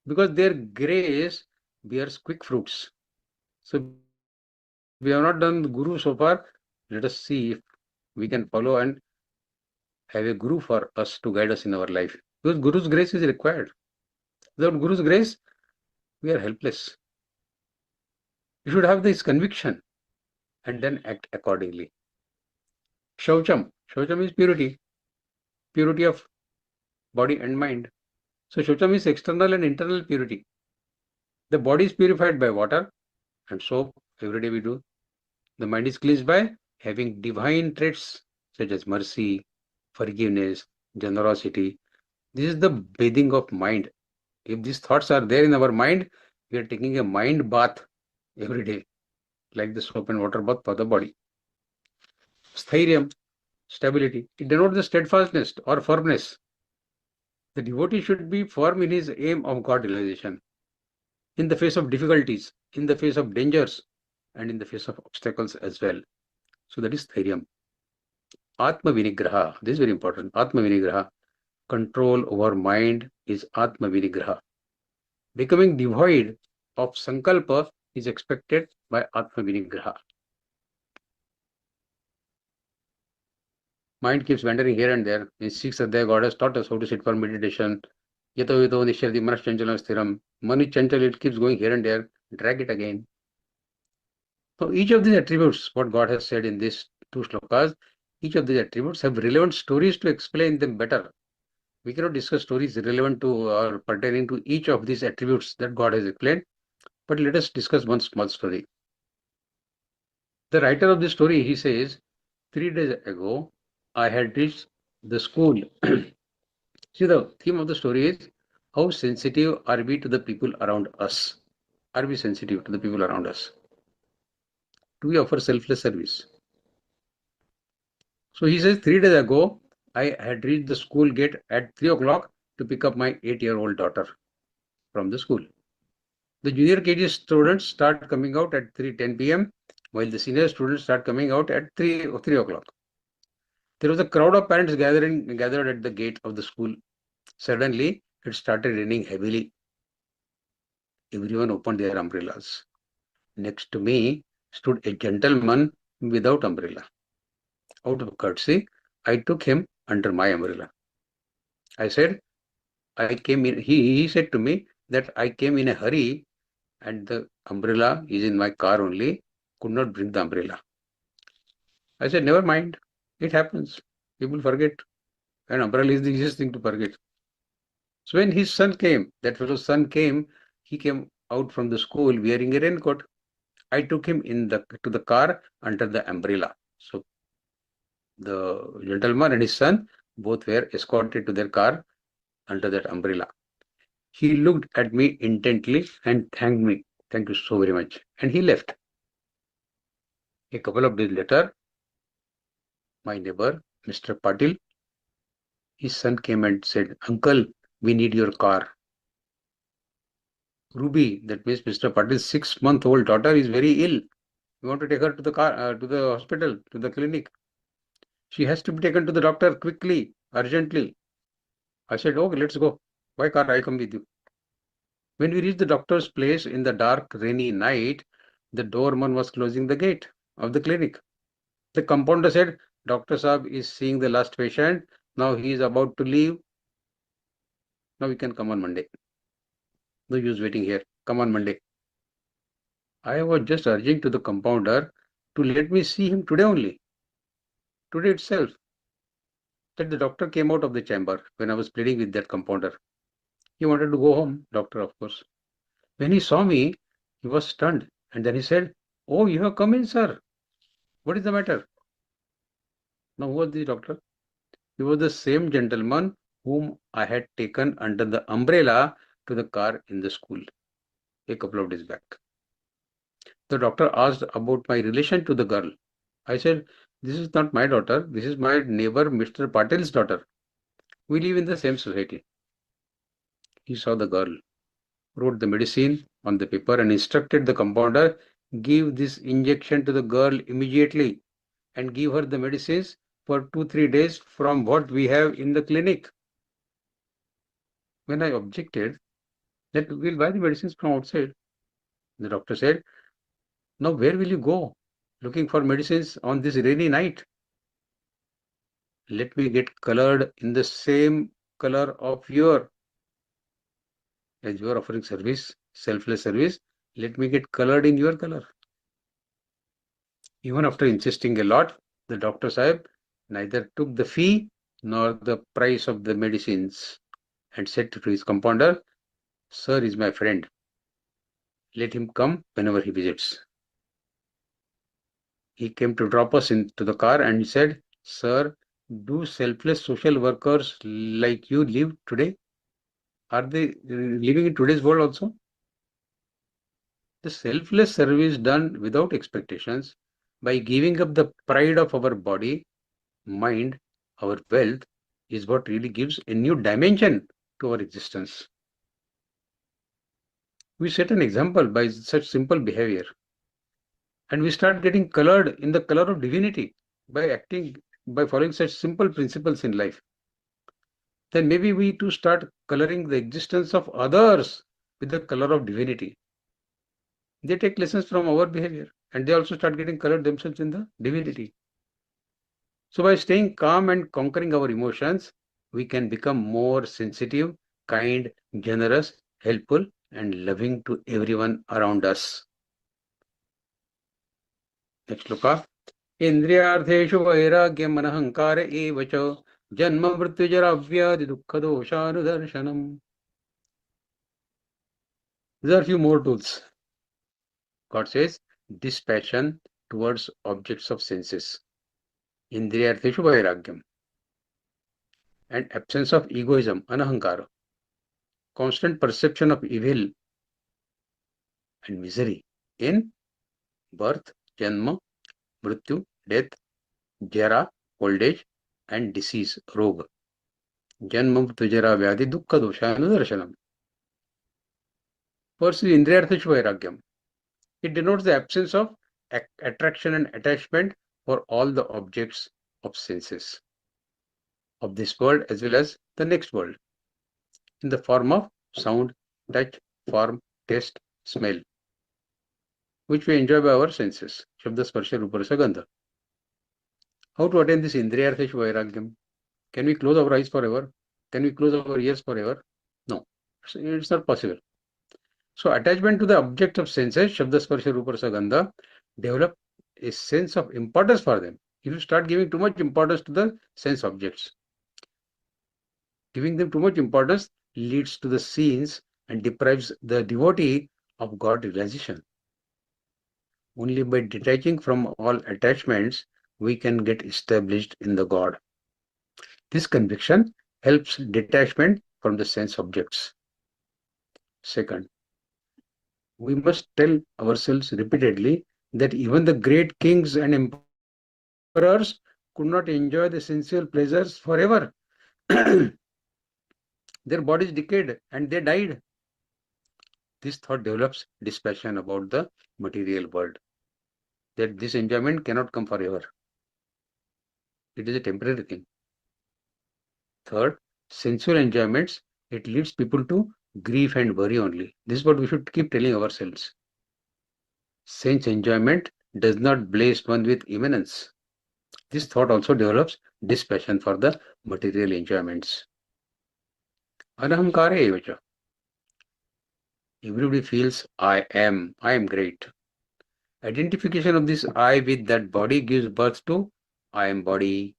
because their grace bears quick fruits. So we have not done the Guru so far. Let us see if we can follow and have a Guru for us to guide us in our life. Because Guru's grace is required. Without Guru's grace, we are helpless. You should have this conviction and then act accordingly. Shaucham. Shaucham is purity. Purity of body and mind. So Shaucham is external and internal purity. The body is purified by water and soap. Every day we do. The mind is cleansed by having divine traits such as mercy, forgiveness, generosity. This is the bathing of mind. If these thoughts are there in our mind, we are taking a mind bath every day, like the soap and water bath for the body. Sthairiam, stability. It denotes the steadfastness or firmness. The devotee should be firm in his aim of God realization, in the face of difficulties, in the face of dangers, and in the face of obstacles as well. So that is Sthairiam. Atma Vinigraha. This is very important. Atma Vinigraha. Control over mind is Atma Vinigraha. Becoming devoid of Sankalpa is expected by Atma Vinigraha. Mind keeps wandering here and there. In 6th Adhyaya, God has taught us how to sit for meditation. Yato yato nishyati manas chanchalam sthiram. Man is chanchal, it keeps going here and there. Drag it again. So each of these attributes, what God has said in these 2 shlokas, each of these attributes have relevant stories to explain them better. We cannot discuss stories relevant to or pertaining to each of these attributes that God has explained. But let us discuss one small story. The writer of this story, he says, 3 days ago, I had reached the school. See, the theme of the story is how sensitive are we to the people around us? Are we sensitive to the people around us? Do we offer selfless service? So he says, 3 days ago, I had reached the school gate at 3 o'clock to pick up my 8-year-old daughter from the school. The junior KG students start coming out at 3:10 p.m., while the senior students start coming out at 3 o'clock. There was a crowd of parents gathered at the gate of the school. Suddenly, it started raining heavily. Everyone opened their umbrellas. Next to me stood a gentleman without umbrella. Out of courtesy, I took him under my umbrella. I said, I came in. He said to me that I came in a hurry and the umbrella is in my car only, could not bring the umbrella. I said, never mind, it happens. People forget. And umbrella is the easiest thing to forget. So when his son came, that fellow's son came, he came out from the school wearing a raincoat. I took him to the car under the umbrella. So the gentleman and his son both were escorted to their car under that umbrella. He looked at me intently and thanked me. Thank you so very much. And he left. A couple of days later, my neighbor, Mr. Patil, his son came and said, Uncle, we need your car. Ruby, that means Mr. Patil's 6-month-old daughter is very ill. We want to take her to the to the hospital, to the clinic. She has to be taken to the doctor quickly, urgently. I said, okay, let's go. Why can't I come with you? When we reached the doctor's place in the dark, rainy night, the doorman was closing the gate of the clinic. The compounder said, Dr. Saab is seeing the last patient. Now he is about to leave. Now we can come on Monday. No use waiting here. Come on Monday. I was just urging to the compounder to let me see him today only. Today itself. That the doctor came out of the chamber when I was pleading with that compounder. He wanted to go home, doctor, of course. When he saw me, he was stunned. And then he said, oh, you have come in, sir. What is the matter? Now, who was the doctor? He was the same gentleman whom I had taken under the umbrella to the car in the school a couple of days back. The doctor asked about my relation to the girl. I said, this is not my daughter. This is my neighbor, Mr. Patil's daughter. We live in the same society. He saw the girl, wrote the medicine on the paper and instructed the compounder, give this injection to the girl immediately and give her the medicines for 2-3 days from what we have in the clinic. When I objected that we'll buy the medicines from outside, the doctor said, now where will you go looking for medicines on this rainy night? Let me get colored in the same color of as you are offering service, selfless service, let me get colored in your color. Even after insisting a lot, the doctor Sahib neither took the fee nor the price of the medicines and said to his compounder, sir is my friend. Let him come whenever he visits. He came to drop us into the car and he said, sir, do selfless social workers like you live today? Are they living in today's world also? The selfless service done without expectations, by giving up the pride of our body, mind, our wealth, is what really gives a new dimension to our existence. We set an example by such simple behavior. And we start getting colored in the color of divinity by following such simple principles in life. Then maybe we too start coloring the existence of others with the color of divinity. They take lessons from our behavior and they also start getting colored themselves in the divinity. So by staying calm and conquering our emotions, we can become more sensitive, kind, generous, helpful, and loving to everyone around us. Next shloka. Indriyartheshu vairagyam anahankara eva cha janma mrityujara vyadi dukkha doshanudarshanam. There are a few more tools. God says, dispassion towards objects of senses. Indriyartheshu vairagyam. And absence of egoism, anahankara. Constant perception of evil and misery in birth, janma, mrityu, death, jara, old age, and disease, roga. Janma, mrityu, jara, vyadi, dukkha, dosha, anudarshanam. First is indriyartheshu vairagyam. It denotes the absence of attraction and attachment for all the objects of senses of this world as well as the next world, in the form of sound, touch, form, taste, smell, which we enjoy by our senses. Shabda, sparsha, rupa, rasa, gandha. How to attain this indriyartheshu vairagyam? Can we close our eyes forever? Can we close our ears forever? No, it's not possible. So attachment to the object of senses, Shabda, Sparsha, Rupa, Rasa, Gandha, develop a sense of importance for them. If you start giving too much importance to the sense objects, giving them too much importance leads to the scenes and deprives the devotee of God realization. Only by detaching from all attachments, we can get established in the God. This conviction helps detachment from the sense objects. Second, we must tell ourselves repeatedly that even the great kings and emperors could not enjoy the sensual pleasures forever. Their bodies decayed and they died. This thought develops dispassion about the material world, that this enjoyment cannot come forever. It is a temporary thing. Third, sensual enjoyments, it leads people to grief and worry only. This is what we should keep telling ourselves. Sense enjoyment does not blaze one with imminence. This thought also develops dispassion for the material enjoyments. Anahamkara evacha. Everybody feels I am great. Identification of this I with that body gives birth to I am body.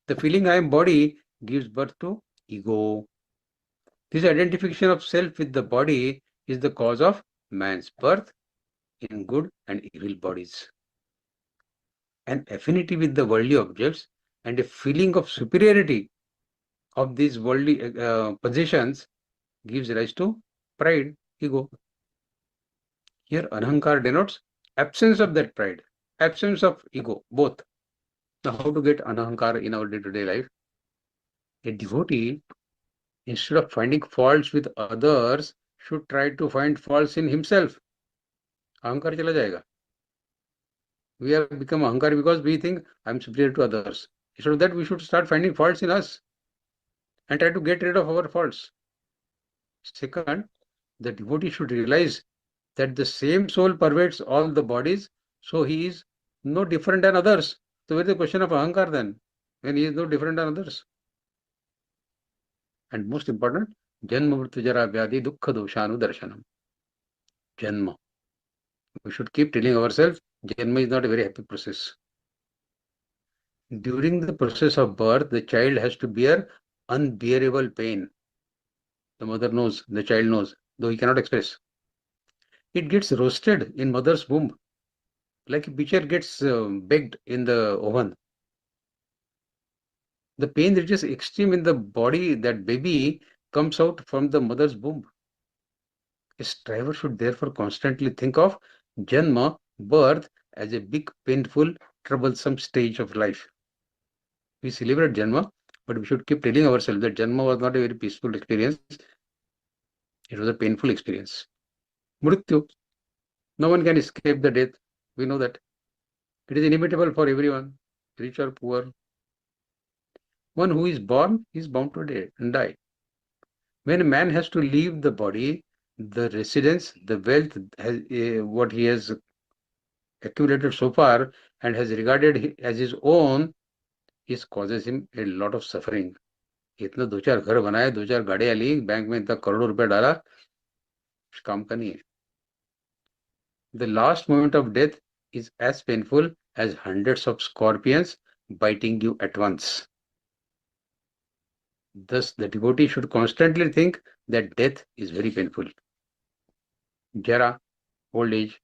The feeling I am body gives birth to ego. This identification of self with the body is the cause of man's birth in good and evil bodies. An affinity with the worldly objects and a feeling of superiority of these worldly possessions gives rise to pride, ego. Here anahankar denotes absence of that pride, absence of ego, both. Now how to get anahankar in our day-to-day life? A devotee, instead of finding faults with others, should try to find faults in himself. Ahankar chala jayega. We have become ahankar because we think I am superior to others. Instead of that, we should start finding faults in us and try to get rid of our faults. Second, the devotee should realize that the same soul pervades all the bodies, so he is no different than others. So where is the question of ahankar then, when he is no different than others? And most important, janma mrityu jara vyadhi dukkha doshanu darshanam. Janma. We should keep telling ourselves, janma is not a very happy process. During the process of birth, the child has to bear unbearable pain. The mother knows, the child knows, though he cannot express. It gets roasted in mother's womb, like a pitcher gets baked in the oven. The pain reaches extreme in the body that baby comes out from the mother's womb. A striver should therefore constantly think of Janma, birth, as a big, painful, troublesome stage of life. We celebrate Janma, but we should keep telling ourselves that Janma was not a very peaceful experience. It was a painful experience. Mrityu. No one can escape the death. We know that. It is inevitable for everyone, rich or poor. One who is born is bound to die. When a man has to leave the body, the residence, the wealth, what he has accumulated so far and has regarded as his own, this causes him a lot of suffering. इतना दो चार घर बनाए, दो चार गाड़ियां ली, bank में इतना करोड़ों रुपया डाला, काम का नहीं है. The last moment of death is as painful as hundreds of scorpions biting you at once. Thus, the devotee should constantly think that death is very painful. Jara, old age,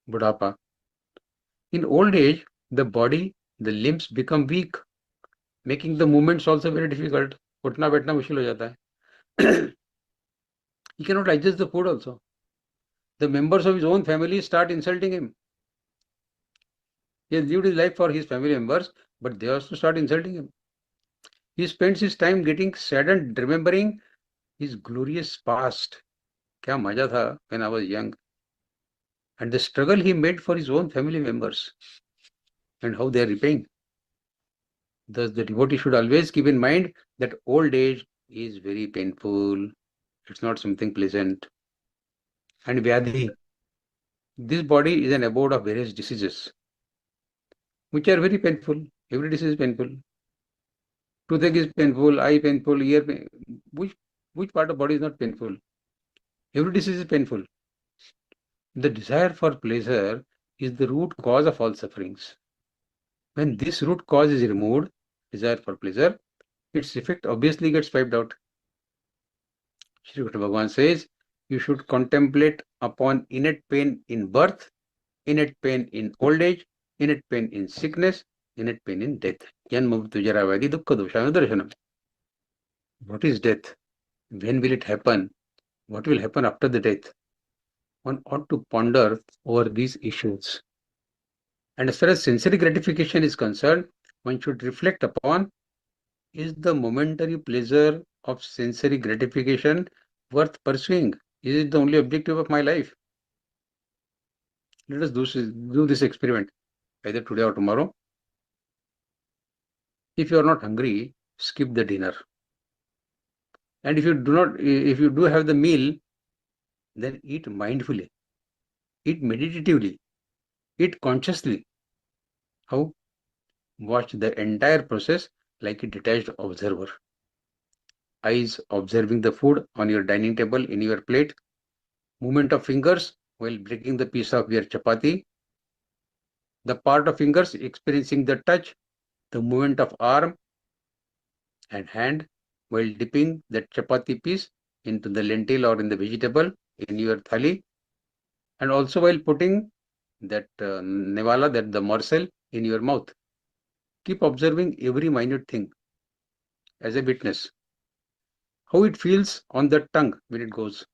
budhapa. In old age, the body, the limbs become weak, making the movements also very difficult. उठना बैठना मुश्किल हो जाता है. He cannot digest the food also. The members of his own family start insulting him. He has lived his life for his family members, but they also start insulting him. He spends his time getting saddened, remembering his glorious past. Kya maja tha when I was young. And the struggle he made for his own family members and how they are repaying. Thus, the devotee should always keep in mind that old age is very painful. It's not something pleasant. And Vyadhi. This body is an abode of various diseases, which are very painful. Every disease is painful. Toothache is painful, eye painful, ear painful. Which part of body is not painful? Every disease is painful. The desire for pleasure is the root cause of all sufferings. When this root cause is removed, desire for pleasure, its effect obviously gets wiped out. Shri Krishna Bhagavan says, you should contemplate upon innate pain in birth, innate pain in old age, innate pain in sickness, innate pain in death. Janma mrityu jara vyadhi dukkha doshana darshanam. What is death? When will it happen? What will happen after the death? One ought to ponder over these issues. And as far as sensory gratification is concerned, one should reflect upon, is the momentary pleasure of sensory gratification worth pursuing? Is it the only objective of my life? Let us do this experiment, either today or tomorrow. If you are not hungry, skip the dinner. And if you do have the meal, then eat mindfully, eat meditatively, eat consciously. How? Watch the entire process like a detached observer. Eyes observing the food on your dining table, in your plate, movement of fingers while breaking the piece of your chapati, the part of fingers experiencing the touch, the movement of arm and hand while dipping that chapati piece into the lentil or in the vegetable in your thali, and also while putting that nevala, that the morsel, in your mouth. Keep observing every minute thing as a witness. How it feels on the tongue when it goes.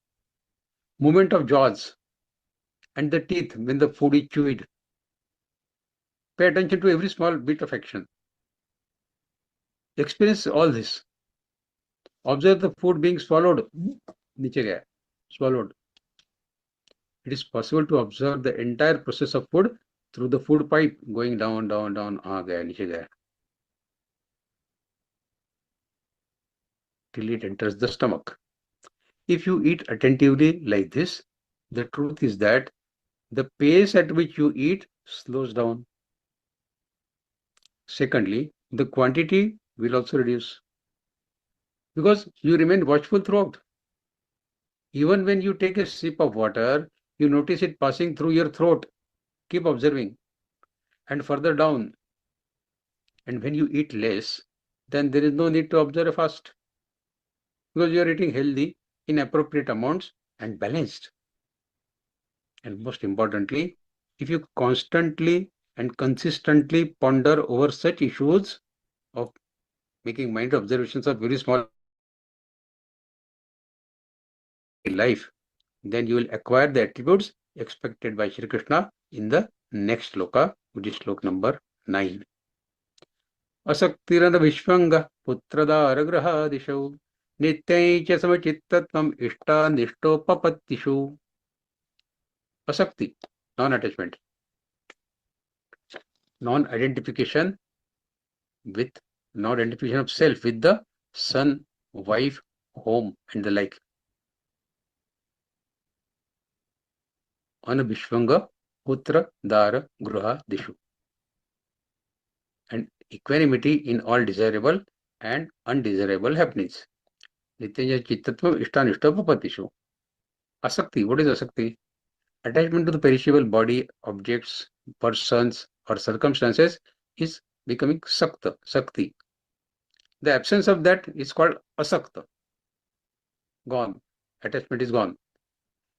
Movement of jaws and the teeth when the food is chewed. Pay attention to every small bit of action. Experience all this. Observe the food being swallowed. Niche gaya, swallowed. It is possible to observe the entire process of food through the food pipe going down, down, down, gaya, niche gaya, till it enters the stomach. If you eat attentively like this, the truth is that the pace at which you eat slows down. Secondly, the quantity will also reduce because you remain watchful throughout. Even when you take a sip of water, you notice it passing through your throat. Keep observing. And further down. And when you eat less, then there is no need to observe a fast because you are eating healthy in appropriate amounts and balanced. And most importantly, if you constantly and consistently ponder over such issues of making mind observations of very small life, then you will acquire the attributes expected by Shri Krishna in the next shloka, which is shloka number 9. Asaktirana vishvanga putradara grahadishu nityai cha samachittatvam ishta nishtopapattishu. Asakti, non-attachment, non-identification of self with the son, wife, home and the like. Anavishvanga putra dara gruha dishu. And equanimity in all desirable and undesirable happenings. Nityanja chittatvam ishtanishtapapatishu. Asakti, what is asakti? Attachment to the perishable body, objects, persons or circumstances is becoming sakta, sakti. The absence of that is called asakta. Gone. Attachment is gone.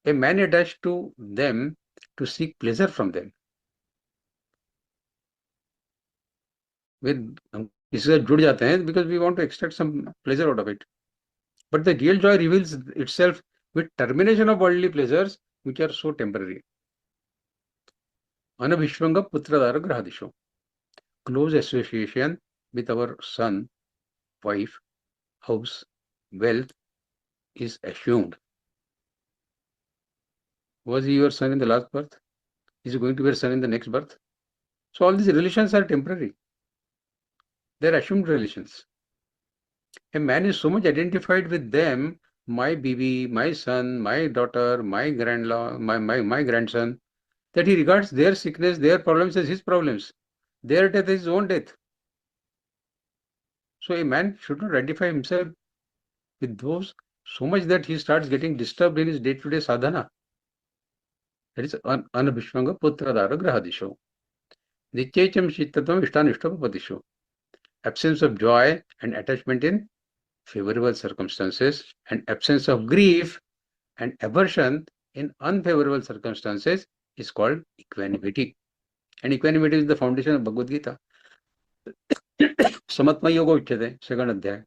A man attached to them to seek pleasure from them. With इससे जुड़ जाते हैं because we want to extract some pleasure out of it. But the real joy reveals itself with termination of worldly pleasures which are so temporary. Anavishvanga putradara grahadisho. Close association with our son, wife, house, wealth is assumed. Was he your son in the last birth? Is he going to be your son in the next birth? So all these relations are temporary. They are assumed relations. A man is so much identified with them, my baby, my son, my daughter, my grandson, that he regards their sickness, their problems as his problems, their death as his own death. So a man should not identify himself with those So much that he starts getting disturbed in his day-to-day sadhana. That is anabhishvanga putradara grahadisho. Nityecham shittatvam ishtanishtapapadisho. Absence of joy and attachment in favorable circumstances, and absence of grief and aversion in unfavorable circumstances is called equanimity. And equanimity is the foundation of Bhagavad Gita. Samatma Yoga Uchyate, second adhyaya.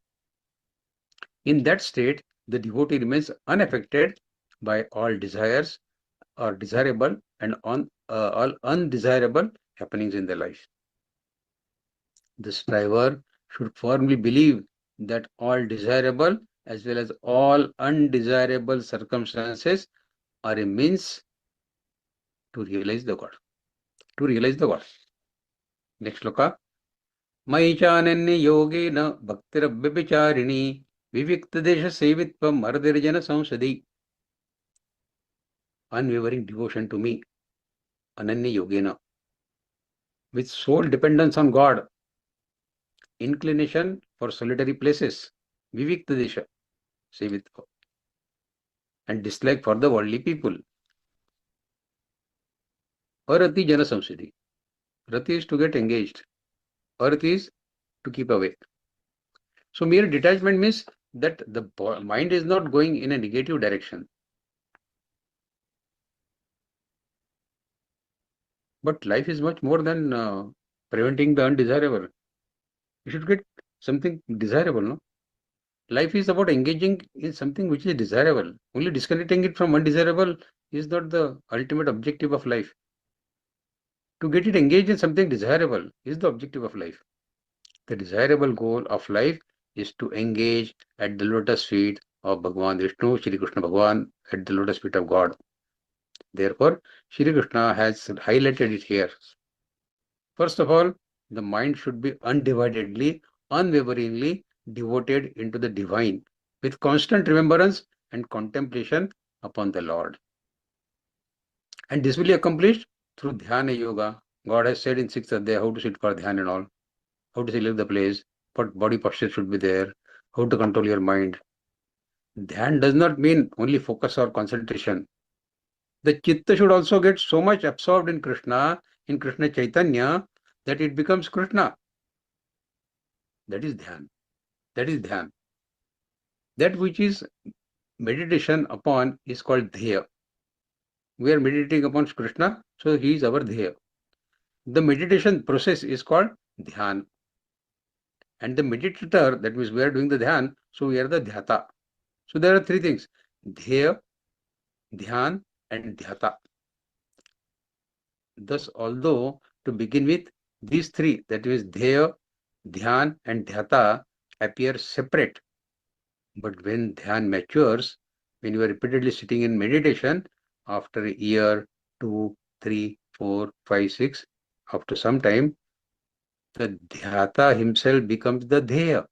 In that state, the devotee remains unaffected by all desires or desirable and all undesirable happenings in their life. The striver should firmly believe that all desirable as well as all undesirable circumstances are a means to realize the God. Next sloka. Mai chananya yogena bhaktirabhyacharini vivikta desha sevitvam maradirjana samsadi. Unwavering devotion to me, ananya yogena, with sole dependence on God, inclination for solitary places, vivikta desha sevitvam, and dislike for the worldly people. Arati jana samsadi. Rati is to get engaged. Arati is to keep away. So mere detachment means that the mind is not going in a negative direction. But life is much more than preventing the undesirable. You should get something desirable, no? Life is about engaging in something which is desirable. Only disconnecting it from undesirable is not the ultimate objective of life. To get it engaged in something desirable is the objective of life. The desirable goal of life is to engage at the lotus feet of Bhagavan Vishnu, Shri Krishna Bhagavan, at the lotus feet of God. Therefore, Shri Krishna has highlighted it here. First of all, the mind should be undividedly, unwaveringly devoted into the divine, with constant remembrance and contemplation upon the Lord. And this will be accomplished through Dhyana Yoga. God has said in 6th Adhyaya how to sit for Dhyan and all, how to select the place, what body posture should be there, how to control your mind. Dhyan does not mean only focus or concentration. The chitta should also get so much absorbed in Krishna Chaitanya, that it becomes Krishna. That is Dhyan. That which is meditation upon is called Dheya. We are meditating upon Krishna, so he is our Dheya. The meditation process is called Dhyan. And the meditator, that means we are doing the Dhyan, so we are the Dhyata. So there are three things: Dheya, Dhyan, and Dhyata. Thus, although to begin with, these three, that is Dheya, Dhyan, and Dhyata, appear separate. But when Dhyan matures, when you are repeatedly sitting in meditation, after a year, 2, 3, 4, 5, 6, after some time, the Dhyata himself becomes the Dheya.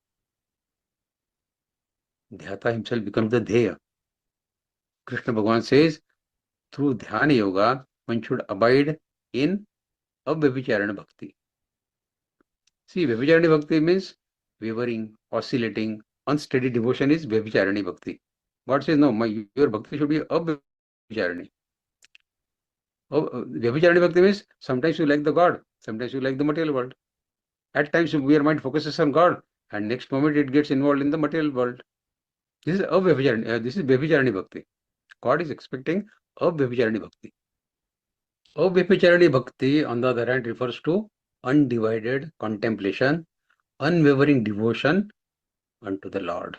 Krishna Bhagavan says, through Dhyana Yoga, one should abide in Abhyabhicharana Bhakti. See, Vyabhicharani Bhakti means wavering, oscillating, unsteady devotion is Vyabhicharani Bhakti. God says, no, your Bhakti should be Abhyabhicharani. Vyabhicharani Bhakti means sometimes you like the God, sometimes you like the material world. At times your mind focuses on God, and next moment it gets involved in the material world. This is Vyabhicharani Bhakti. God is expecting Vyabhicharani Bhakti. Vyabhicharani Bhakti, on the other hand, refers to undivided contemplation, unwavering devotion unto the Lord.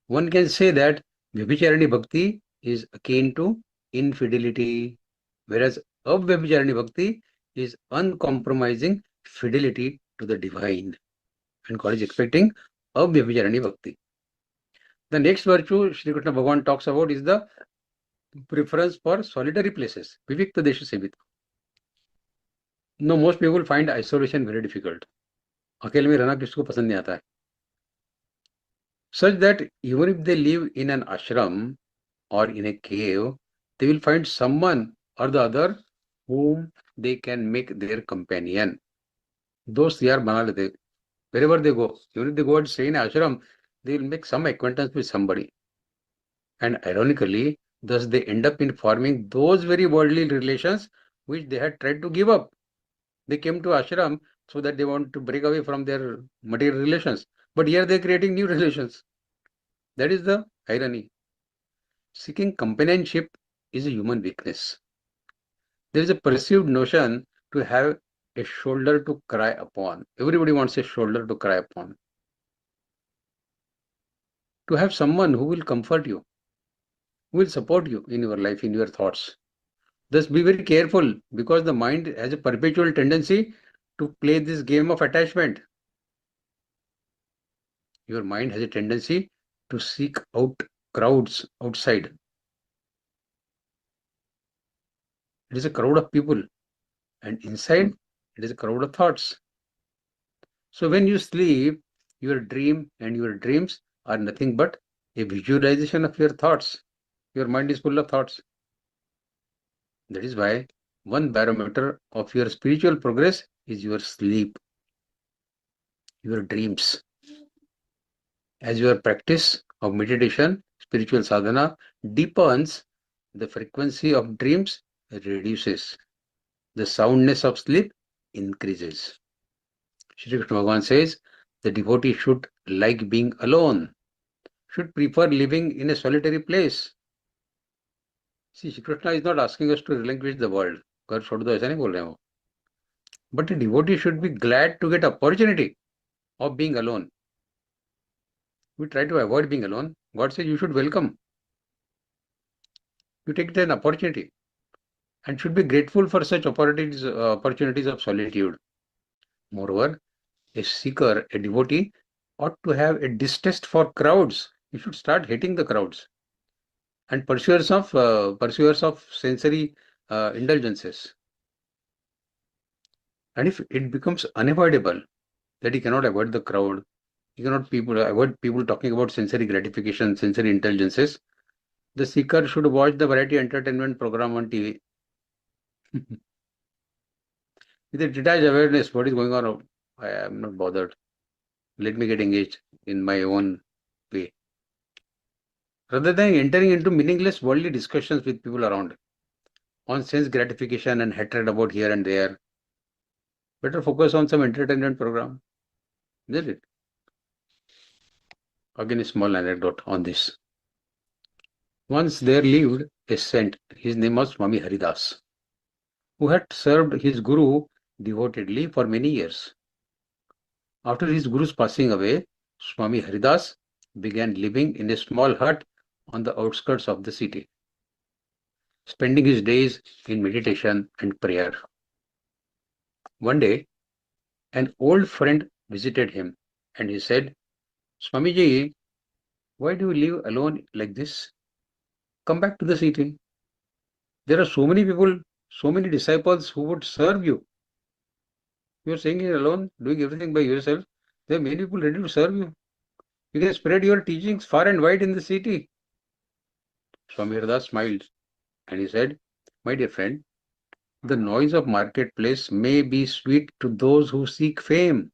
One can say that Vyabhicharani Bhakti is akin to infidelity, whereas Vyabhicharani Bhakti is uncompromising fidelity to the divine. And God is expecting Vyabhicharani Bhakti. The next virtue Shri Krishna Bhagavan talks about is the preference for solitary places. Vivikta desha sevitvam. No, most people find isolation very difficult. अकेले में रहना किसको पसंद नहीं आता है. Such that even if they live in an ashram or in a cave, they will find someone or the other whom they can make their companion. दोस्त यार बना लेते. Wherever they go, even if they go and stay in ashram, they will make some acquaintance with somebody. And ironically, thus they end up in forming those very worldly relations which they had tried to give up. They came to ashram so that they want to break away from their material relations. But here they are creating new relations. That is the irony. Seeking companionship is a human weakness. There is a perceived notion to have a shoulder to cry upon. Everybody wants a shoulder to cry upon. To have someone who will comfort you, who will support you in your life, in your thoughts. Thus be very careful, because the mind has a perpetual tendency to play this game of attachment. Your mind has a tendency to seek out crowds outside. It is a crowd of people, and inside it is a crowd of thoughts. So when you sleep, your dream and your dreams are nothing but a visualization of your thoughts. Your mind is full of thoughts. That is why one barometer of your spiritual progress is your sleep, your dreams. As your practice of meditation, spiritual sadhana deepens, the frequency of dreams reduces. The soundness of sleep increases. Shri Krishna Bhagavan says, the devotee should like being alone, should prefer living in a solitary place. See, Shri Krishna is not asking us to relinquish the world. घर छोड़ दो ऐसा नहीं बोल रहे हैं वो. But a devotee should be glad to get opportunity of being alone. We try to avoid being alone. God says you should welcome. You take it as an opportunity and should be grateful for such opportunities of solitude. Moreover, a seeker, a devotee, ought to have a distaste for crowds. You should start hating the crowds. And pursuers of sensory indulgences. And if it becomes unavoidable that he cannot avoid the crowd, he cannot avoid people talking about sensory gratification, sensory indulgences, the seeker should watch the variety entertainment program on TV. With a detached awareness, what is going on, I am not bothered. Let me get engaged in my own way. Rather than entering into meaningless worldly discussions with people around on sense gratification and hatred about here and there, better focus on some entertainment program. Isn't it? Again, a small anecdote on this. Once there lived a saint, his name was Swami Haridas, who had served his guru devotedly for many years. After his guru's passing away, Swami Haridas began living in a small hut on the outskirts of the city, spending his days in meditation and prayer. One day, an old friend visited him and he said, Swamiji, why do you live alone like this? Come back to the city. There are so many people, so many disciples who would serve you. You are staying here alone, doing everything by yourself. There are many people ready to serve you. You can spread your teachings far and wide in the city. Swami Haridas smiled and he said, my dear friend, the noise of marketplace may be sweet to those who seek fame.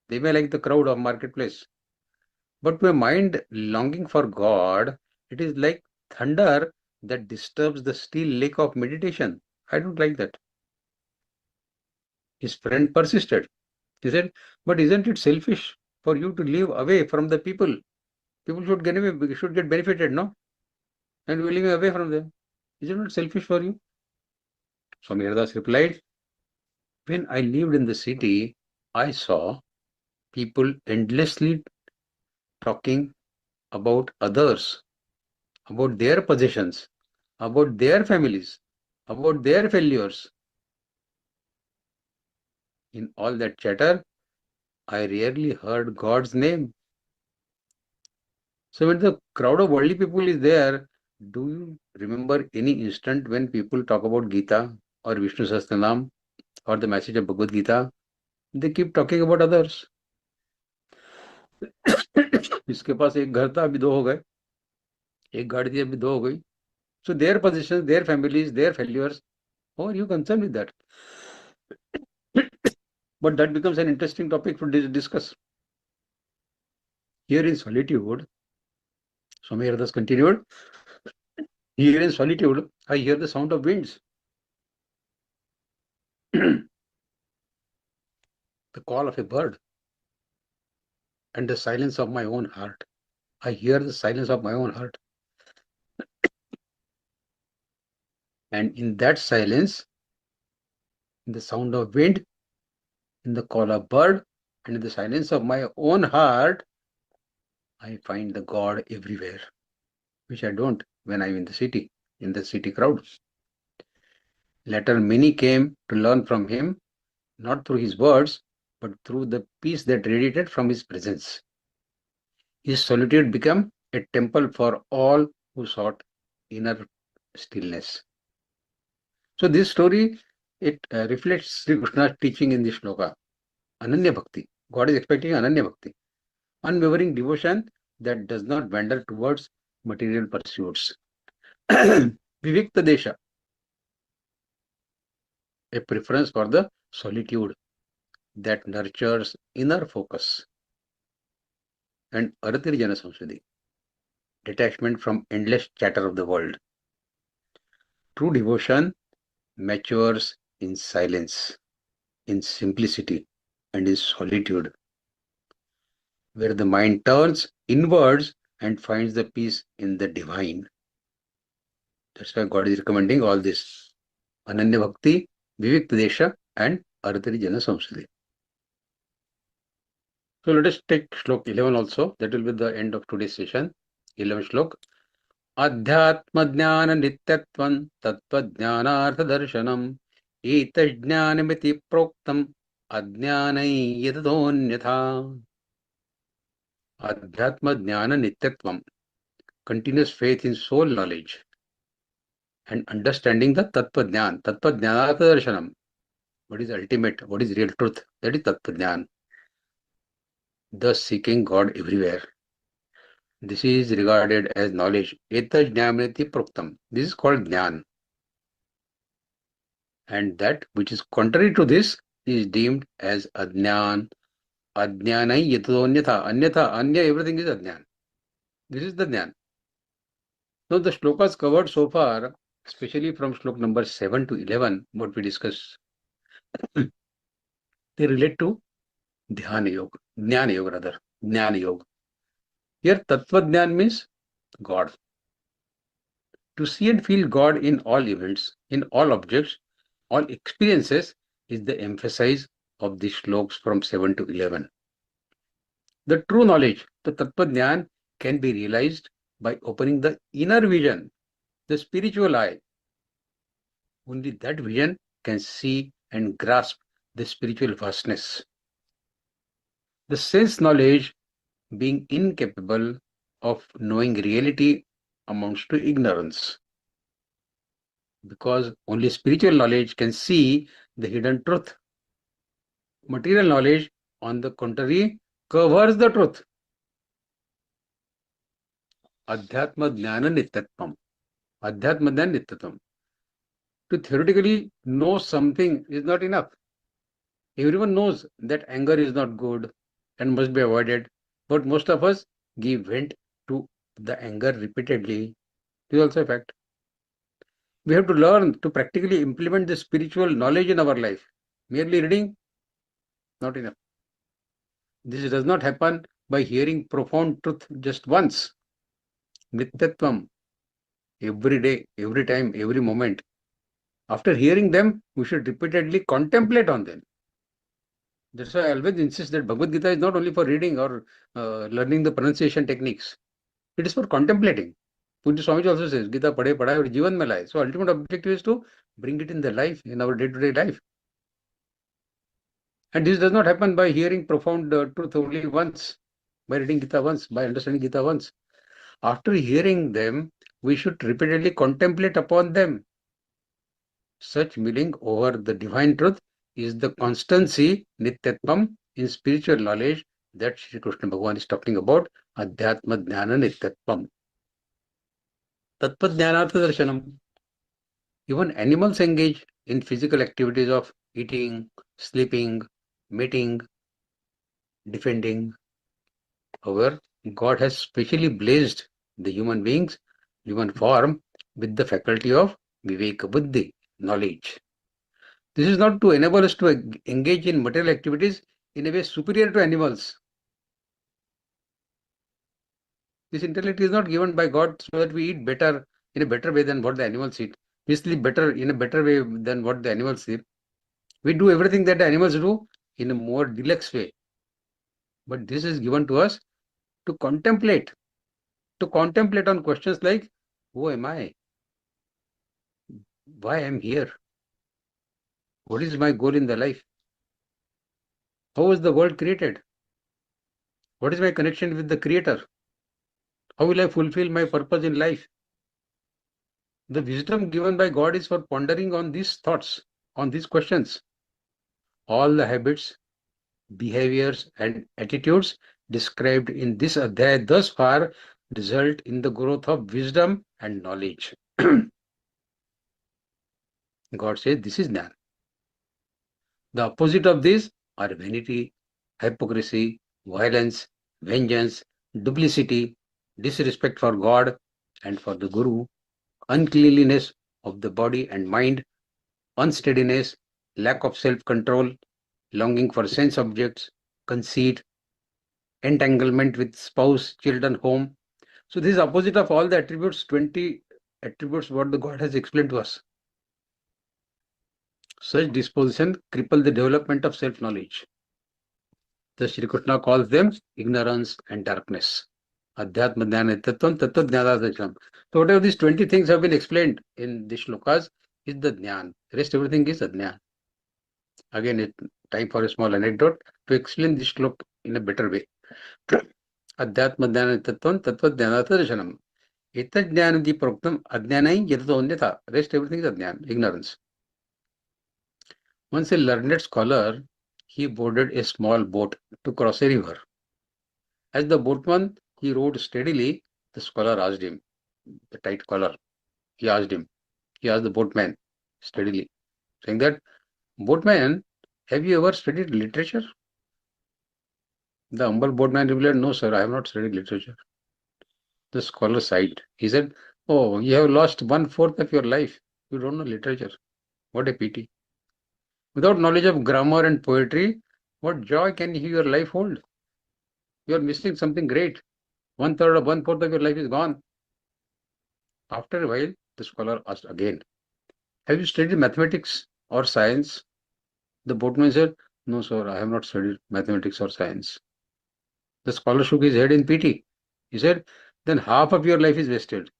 They may like the crowd of marketplace. But to a mind longing for God, it is like thunder that disturbs the still lake of meditation. I don't like that. His friend persisted. He said, but isn't it selfish for you to live away from the people? People should get benefited, no? And you are living away from them. Is it not selfish for you? Swami Haridas replied, when I lived in the city, I saw people endlessly talking about others, about their possessions, about their families, about their failures. In all that chatter, I rarely heard God's name. So when the crowd of worldly people is there, do you remember any instant when people talk about Geeta or Vishnu Sahasranam or the message of Bhagavad Gita? They keep talking about others. इसके पास एक घर था, अभी दो हो गए. एक गाड़ी थी, अभी दो हो गई. So their positions, their families, their failures, how are you concerned with that? But that becomes an interesting topic to discuss. Here in solitude, Swami Haridas continued, here in solitude, I hear the sound of winds. The call of a bird and the silence of my own heart. I hear the silence of my own heart. And in that silence, in the sound of wind, in the call of bird, and in the silence of my own heart, I find the God everywhere, which I don't when I'm in the city crowd. Later, many came to learn from him, not through his words, but through the peace that radiated from his presence. His solitude became a temple for all who sought inner stillness. So this story, it reflects Sri Krishna's teaching in this shloka. Ananya Bhakti. God is expecting Ananya Bhakti. Unwavering devotion that does not wander towards material pursuits. Vivikta Desha. A preference for the solitude that nurtures inner focus. And Aratirjana Samsudhi. Detachment from endless chatter of the world. True devotion matures in silence, in simplicity, and in solitude, where the mind turns inwards and finds the peace in the divine. That's why God is recommending all this. Ananya Bhakti, Vivikta Desha, and Artari-Jana Samsudhi. So let us take Shlok 11 also. That will be the end of today's session. 11 Shlok. Adhyatma Jnana Nityatvam Tattva Jnanartha Darshanam Etajnanamiti Proktam Ajnanai Yatadonyatha. Adhyatma Jnana Nityatvam. Continuous faith in soul knowledge and understanding the Tattva Jnana. Tattva Jnanartha Darshanam. What is ultimate? What is real truth? That is Tattva Jnana. Thus seeking God everywhere. This is regarded as knowledge. Eta jnanamiti proktam. This is called jnana. And that which is contrary to this is deemed as ajnan. Ajnanai yatadonyatha. Anyatha, anya, everything is ajnan. This is the jnana. Now the shlokas covered so far, especially from shlok number 7 to 11, what we discussed, they relate to dhyana yoga, jnana yoga rather, jnana yoga. Here tattva jnana means God. To see and feel God in all events, in all objects, all experiences is the emphasis of these shloks from 7 to 11. The true knowledge, the Tattva Jnana, can be realized by opening the inner vision, the spiritual eye. Only that vision can see and grasp the spiritual vastness. The sense knowledge, being incapable of knowing reality, amounts to ignorance. Because only spiritual knowledge can see the hidden truth. Material knowledge, on the contrary, covers the truth. Adhyatma Jnana Nityatvam. Adhyatma Jnana Nityatvam. To theoretically know something is not enough. Everyone knows that anger is not good and must be avoided, but most of us give vent to the anger repeatedly. This is also a fact. We have to learn to practically implement the spiritual knowledge in our life. Merely reading, not enough. This does not happen by hearing profound truth just once. Nityatvam, every day, every time, every moment. After hearing them, we should repeatedly contemplate on them. That's why I always insist that Bhagavad Gita is not only for reading or learning the pronunciation techniques. It is for contemplating. Pujya Swamiji also says, Gita padhe padhaye aur jivan mein laye. So ultimate objective is to bring it in the life, in our day-to-day life. And this does not happen by hearing profound truth only once, by reading Gita once, by understanding Gita once. After hearing them, we should repeatedly contemplate upon them. Such milling over the divine truth is the constancy, nityatvam, in spiritual knowledge that Shri Krishna Bhagavan is talking about, adhyatma jnana nityatvam. Tattva jnanartha darshanam. Even animals engage in physical activities of eating, sleeping, mating, defending. However, God has specially blessed the human beings, human form, with the faculty of Viveka Buddhi, knowledge. This is not to enable us to engage in material activities in a way superior to animals. This intellect is not given by God so that we eat better in a better way than what the animals eat. We sleep better in a better way than what the animals sleep. We do everything that the animals do in a more deluxe way. But this is given to us to contemplate on questions like, who am I? Why am I here? What is my goal in the life? How was the world created? What is my connection with the Creator? How will I fulfill my purpose in life? The wisdom given by God is for pondering on these thoughts, on these questions. All the habits, behaviors, and attitudes described in this adhyaya thus far result in the growth of wisdom and knowledge. God says this is Jnana. The opposite of this are vanity, hypocrisy, violence, vengeance, duplicity, disrespect for God and for the Guru, uncleanliness of the body and mind, unsteadiness, lack of self-control, longing for sense objects, conceit, entanglement with spouse, children, home. So this is opposite of all the attributes, 20 attributes what the God has explained to us. Such disposition cripple the development of self-knowledge. Thus Shri Krishna calls them ignorance and darkness. Adhyatma Jnana Tattvam Tattva Jnanadacham. So whatever these 20 things have been explained in these shlokas is the Jnana. Rest everything is Ajnana. Again, it's time for a small anecdote to explain this shlok in a better way. Adhyatma Jnana Tattvam Tattva Jnanadacharanam. Etat Jnanadi Proktam Ajnanai Yatato Anyatha. Rest everything is Ajnana, ignorance. Once a learned scholar, he boarded a small boat to cross a river. As the boatman, he rowed steadily. The scholar asked him, the tight collar, he asked the boatman steadily, saying that, boatman, have you ever studied literature? The humble boatman replied, no, sir, I have not studied literature. The scholar sighed. He said, oh, you have lost 1/4 of your life. You don't know literature. What a pity. Without knowledge of grammar and poetry, what joy can your life hold? You are missing something great. 1/3 or 1/4 of your life is gone. After a while, the scholar asked again, have you studied mathematics or science? The boatman said, no, sir, I have not studied mathematics or science. The scholar shook his head in pity. He said, then half of your life is wasted.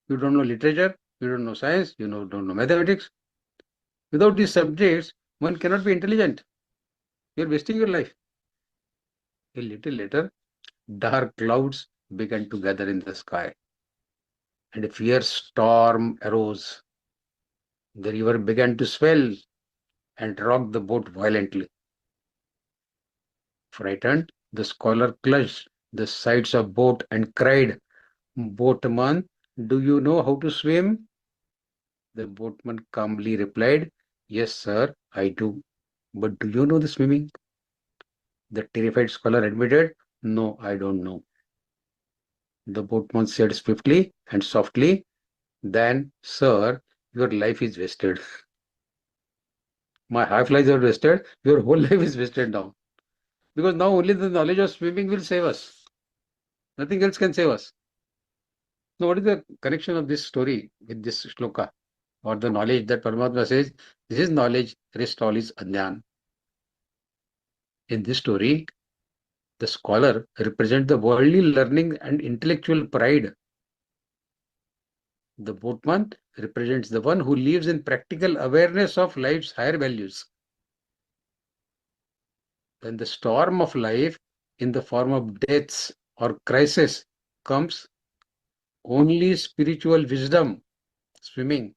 You don't know literature, you don't know science, you don't know mathematics. Without these subjects, one cannot be intelligent. You are wasting your life. A little later, dark clouds began to gather in the sky, and a fierce storm arose. The river began to swell and rocked the boat violently. Frightened, the scholar clutched the sides of boat and cried, boatman, do you know how to swim? The boatman calmly replied, yes, sir, I do. But do you know the swimming? The terrified scholar admitted, no, I don't know. The boatman said swiftly and softly, then, sir, your life is wasted. My half lives are wasted, your whole life is wasted now. Because now only the knowledge of swimming will save us. Nothing else can save us. Now, what is the connection of this story with this shloka? Or the knowledge that Paramatma says, this is knowledge, rest all is ajnana. In this story, the scholar represents the worldly learning and intellectual pride. The boatman represents the one who lives in practical awareness of life's higher values. When the storm of life in the form of deaths or crisis comes, only spiritual wisdom, swimming,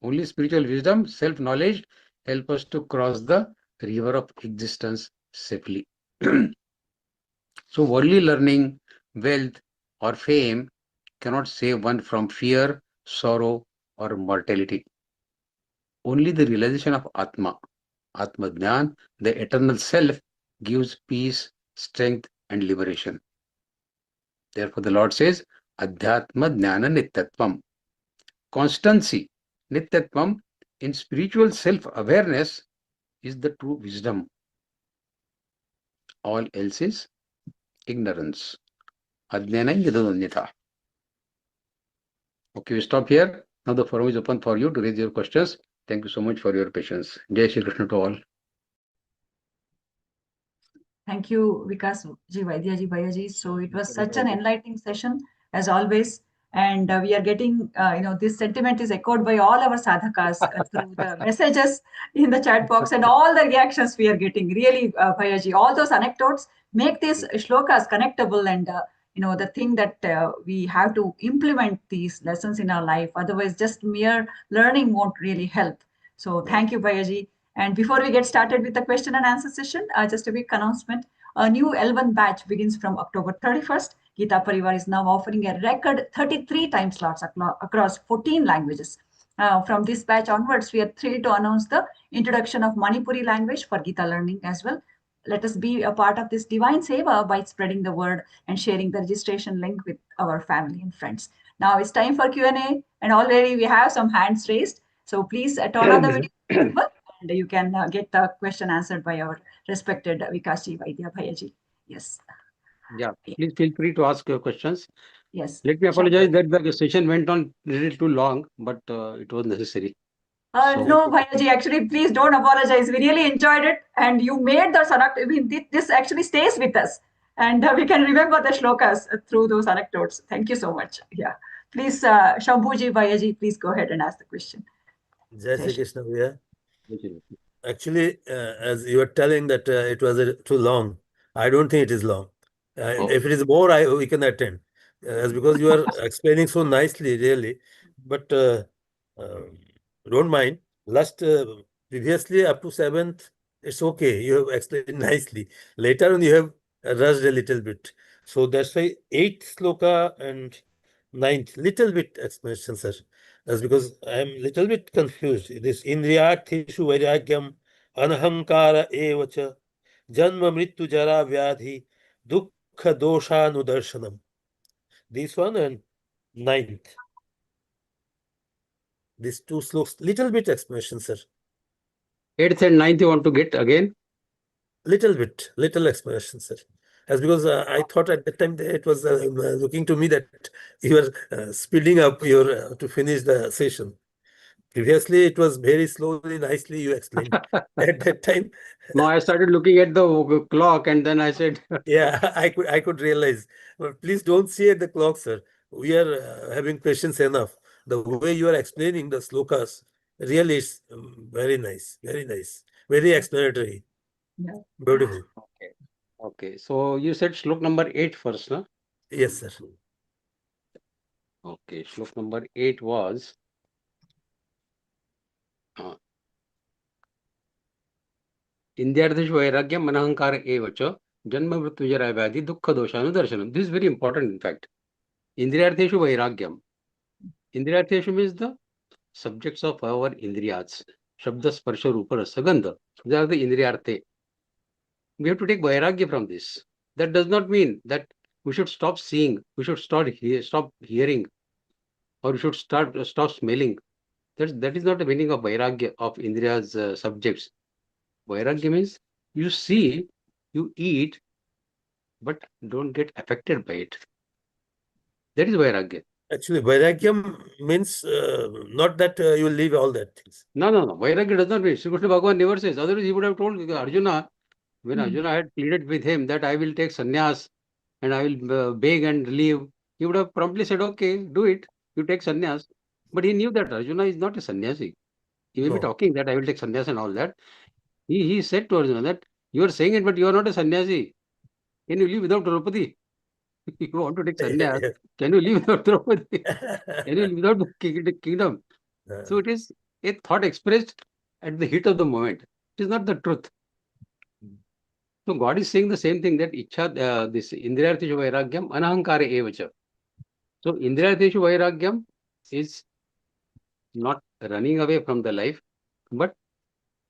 only spiritual wisdom, self-knowledge help us to cross the river of existence safely. So worldly learning, wealth or fame cannot save one from fear, sorrow or mortality. Only the realization of Atma, Atma Jnana, the eternal self, gives peace, strength and liberation. Therefore, the Lord says, Adhyatma Jnana Nityatvam. Constancy, Nityatvam, in spiritual self-awareness is the true wisdom. All else is ignorance. Ajnana Yadadanyata. Okay, we stop here. Now the forum is open for you to raise your questions. Thank you so much for your patience. Jai Shri Krishna to all. Thank you, Vikas ji, Vaidya ji, Bhaiya ji. So it was such an enlightening session as always. And we are getting, this sentiment is echoed by all our sadhakas through the messages in the chat box and all the reactions we are getting. Really, Bhaiya ji, all those anecdotes make these shlokas connectable and, the thing that we have to implement these lessons in our life. Otherwise, just mere learning won't really help. So thank you, Bhaiya ji. And before we get started with the question and answer session, just a quick announcement. A new L1 batch begins from October 31st. Geeta Pariwar is now offering a record 33 time slots across 14 languages. From this batch onwards, we are thrilled to announce the introduction of Manipuri language for Geeta learning as well. Let us be a part of this divine seva by spreading the word and sharing the registration link with our family and friends. Now it's time for Q&A, and already we have some hands raised. So please turn on the video and you can get the question answered by our respected Vikas ji, Vaidya, Bhaiya ji. Yes. Yeah, please feel free to ask your questions. Yes. Let me apologize that the session went on a little too long, but it was necessary. No, Bhaiya ji, actually, please don't apologize. We really enjoyed it, and you made the I mean, this actually stays with us, and we can remember the shlokas through those anecdotes. Thank you so much. Yeah, please, Shambhu ji, Bhaiya ji, please go ahead and ask the question. Jai Shri Krishna, Bhaiya. Thank you. Actually, as you were telling that it was too long, I don't think it is long. If it is more, we can attend. As because you are explaining so nicely, really. But don't mind. Last previously up to 7th, it's okay. You have explained nicely. Later on, you have rushed a little bit. So that's why 8th sloka and 9th, little bit explanation, sir. That's because I am little bit confused. This indriyarthishu vairagyam anahankara evacha janma mrityu jara vyadhi dukkha doshanudarshanam. This one and 9th. These two slokas, little bit explanation, sir. 8th and 9th you want to get again? Little explanation, sir. As because I thought at that time that it was looking to me that you were speeding up your to finish the session. Previously, it was very slowly, nicely you explained. At that time, No, I started looking at the clock and then I said, yeah, I could realize. But please don't see at the clock, sir. We are having patience enough. The way you are explaining the slokas really is very nice, very explanatory. Yeah. Beautiful. okay. So you said shlok number 8 first, no? Yes, sir. Okay, shlok number 8 was Indyarthishu vairagyam manahankara evacha janma mrityujara vyadhi dukkha doshanudarshanam. This is very important, in fact. Indriyartheshu vairagyam. Indriyartheshu means the subjects of our indriyats. Shabda, sparsha, rupa, rasa, gandha. These are the indriyarthe. We have to take vairagya from this. That does not mean that we should stop seeing, we should stop hearing, or we should stop smelling. That is not the meaning of vairagya of indriya's subjects. Vairagya means you see, you eat, but don't get affected by it. That is vairagya. Actually, vairagyam means not that you will leave all that things. No. Vairagya does not mean. Sri Krishna Bhagavan never says. Otherwise, he would have told Arjuna, when Arjuna had pleaded with him that I will take sannyas and I will beg and leave, he would have promptly said, okay, do it. You take sannyas. But he knew that Arjuna is not a sannyasi. He may be talking that I will take sannyas and all that. He said to Arjuna that you are saying it, but you are not a sannyasi. Can you live without Draupadi? You want to take sannyas. Can you live without Draupadi? Can you live without the kingdom? So it is a thought expressed at the heat of the moment. It is not the truth. So God is saying the same thing, that Ichha, this Indriyarthishu Vairagyam Anahankare Evacha. So Indriyarthishu Vairagyam is not running away from the life, but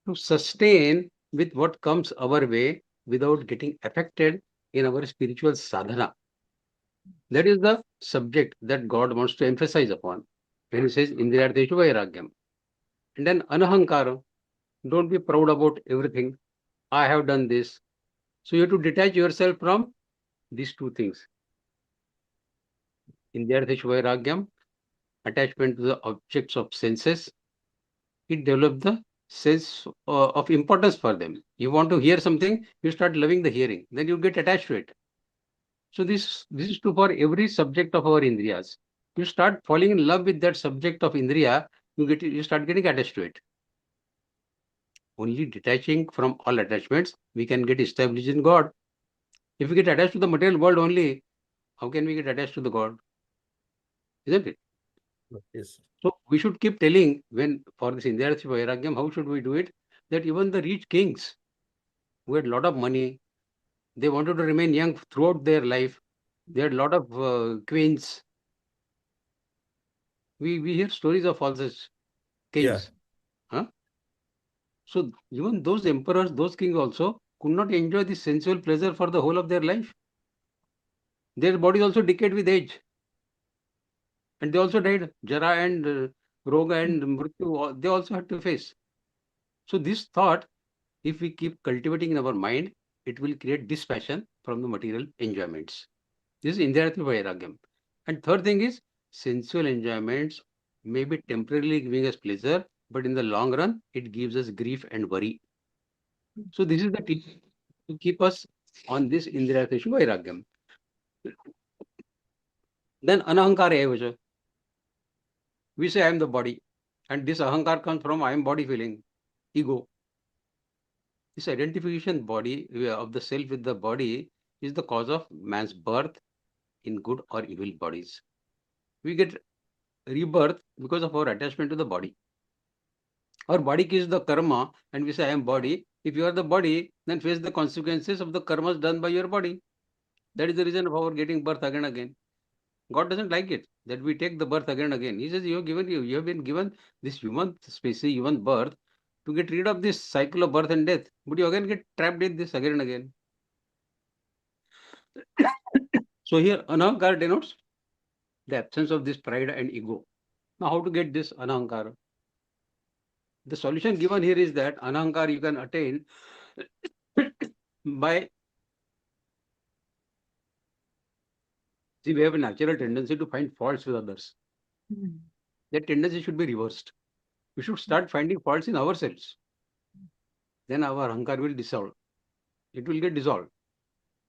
to sustain with what comes our way without getting affected in our spiritual sadhana. That is the subject that God wants to emphasize upon when he says Indriyartheshu Vairagyam. And then Anahankara, don't be proud about everything. I have done this. So you have to detach yourself from these two things. Indriyartheshu Vairagyam, attachment to the objects of senses, it develops the sense of importance for them. You want to hear something, you start loving the hearing, then you get attached to it. So this is true for every subject of our indriyas. You start falling in love with that subject of indriya, you start getting attached to it. Only detaching from all attachments, we can get established in God. If we get attached to the material world only, how can we get attached to the God? Isn't it? Yes. So we should keep telling when for this Indriyartheshu Vairagyam, how should we do it? That even the rich kings who had a lot of money, they wanted to remain young throughout their life. They had a lot of queens. We hear stories of all such kings. Huh? So even those emperors, those kings also could not enjoy the sensual pleasure for the whole of their life. Their bodies also decayed with age. And they also died. Jara and Roga and Mrityu, they also had to face. So this thought, if we keep cultivating in our mind, it will create dispassion from the material enjoyments. This is Indriyartheshu Vairagyam. And third thing is, sensual enjoyments may be temporarily giving us pleasure, but in the long run, it gives us grief and worry. So this is the tip to keep us on this Indriyartheshu Vairagyam. Then Anahankara Evacha. We say I am the body. And this Ahankar comes from I am body feeling, ego. This identification body of the self with the body is the cause of man's birth in good or evil bodies. We get rebirth because of our attachment to the body. Our body is the karma, and we say I am body. If you are the body, then face the consequences of the karmas done by your body. That is the reason of our getting birth again and again. God doesn't like it that we take the birth again and again. He says you have been given this human species, human birth, to get rid of this cycle of birth and death. But you again get trapped in this again and again. So here anahankara denotes the absence of this pride and ego. Now how to get this anahankara? The solution given here is that anahankara you can attain by, see, we have a natural tendency to find faults with others. That tendency should be reversed. We should start finding faults in ourselves. Then our ahankara will dissolve. It will get dissolved.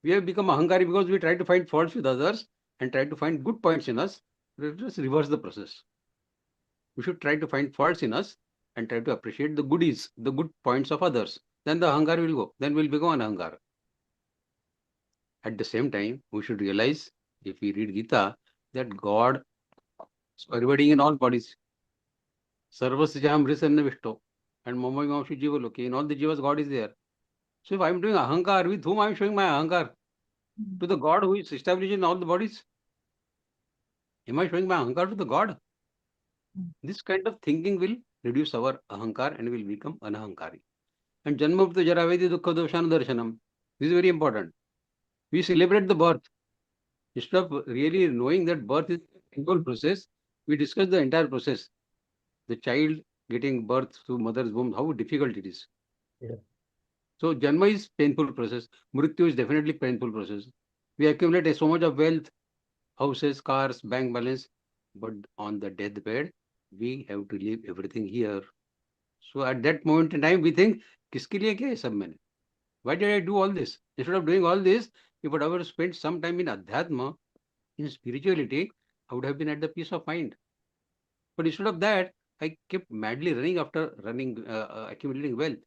We have become ahankari because we try to find faults with others and try to find good points in us. Let us reverse the process. We should try to find faults in us and try to appreciate the goodies, the good points of others. Then the ahankara will go. Then we'll become an ahankara. At the same time, we should realize, if we read Geeta, that God is pervading in all bodies. Sarvasya Amrisanna Vishto and Mamai Mamshu Jiva Loki. In all the Jivas, God is there. So if I am doing ahankar, with whom I am showing my ahankar? To the God who is established in all the bodies? Am I showing my ahankar to the God? This kind of thinking will reduce our ahankar and will become anahankari. And Janma Mrityu Jara Vyadhi Dukkha Doshana Darshanam. This is very important. We celebrate the birth. Instead of really knowing that birth is a painful process, we discuss the entire process. The child getting birth through mother's womb, how difficult it is. Yeah. So Janma is painful process. Mrityu is definitely painful process. We accumulate so much of wealth, houses, cars, bank balance, but on the deathbed, we have to leave everything here. So at that moment in time, we think, kiske liye kya hai sab maine? Why did I do all this? Instead of doing all this, if I would have spent some time in Adhyatma, in spirituality, I would have been at the peace of mind. But instead of that, I kept madly running after accumulating wealth.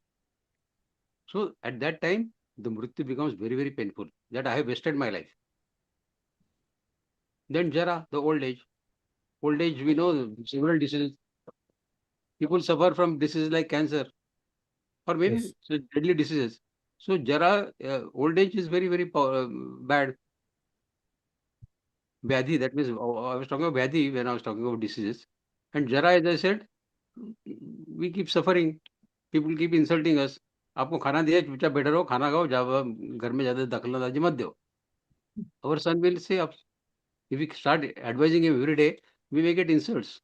So at that time, the mrityu becomes very, very painful, that I have wasted my life. Then Jara, the old age. Old age, we know several diseases. People suffer from diseases like cancer or maybe deadly diseases. So Jara, old age is very, very bad. Vyadhi, that means I was talking about Vyadhi when I was talking about diseases. And Jara, as I said, we keep suffering. People keep insulting us. आपको खाना दिया, चुपचाप बैठे रहो, खाना खाओ, जब घर में ज्यादा दखलंदाजी मत दो. Our son will say, If we start advising him every day, we may get insults.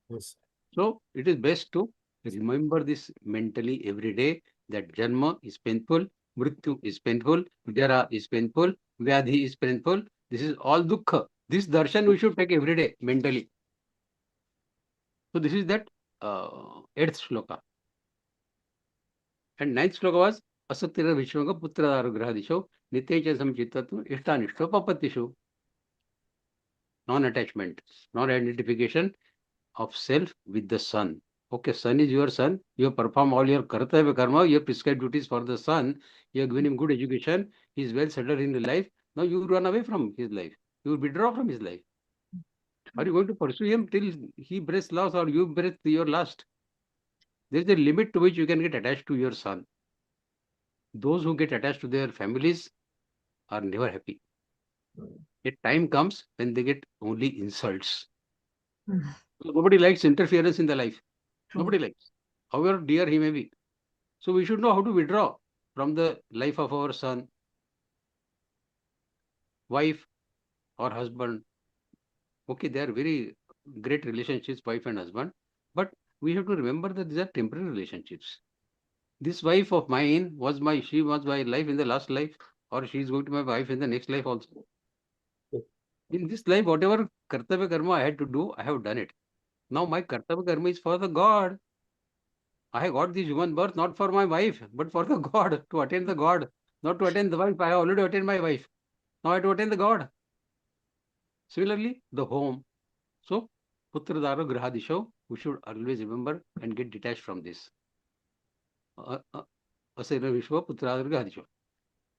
Yes. So it is best to remember this mentally every day, that Janma is painful, Mrityu is painful, Jara is painful, Vyadhi is painful. This is all dukkha. This darshan we should take every day mentally. So this is that 8th shloka. And 9th shloka was Asatira Vishwanga Putra Arugrahadisho Nityacha Samchitatu Ishtanishto Papatishu. Non-attachment, non-identification of self with the sun. Okay, sun is your son. You have performed all your kartavya karma, you have prescribed duties for the son. You have given him good education. He is well settled in his life. Now you run away from his life. You withdraw from his life. Are you going to pursue him till he breathes last or you breathe your last? There is a limit to which you can get attached to your son. Those who get attached to their families are never happy. A time comes when they get only insults. Nobody likes interference in the life. Nobody likes, however dear he may be. So we should know how to withdraw from the life of our son, wife, or husband. Okay, they are very great relationships, wife and husband, but we have to remember that these are temporary relationships. This wife of mine she was my life in the last life, or she is going to be my wife in the next life also. In this life, whatever kartavya karma I had to do, I have done it. Now my kartavya karma is for the God. I got this human birth not for my wife, but for the God, to attain the God, not to attain the wife. I have already attained my wife. Now I have to attain the God. Similarly, the home. So, Putradara Grahadisho, we should always remember and get detached from this. Asera Vishwa Putradara Grahadisho.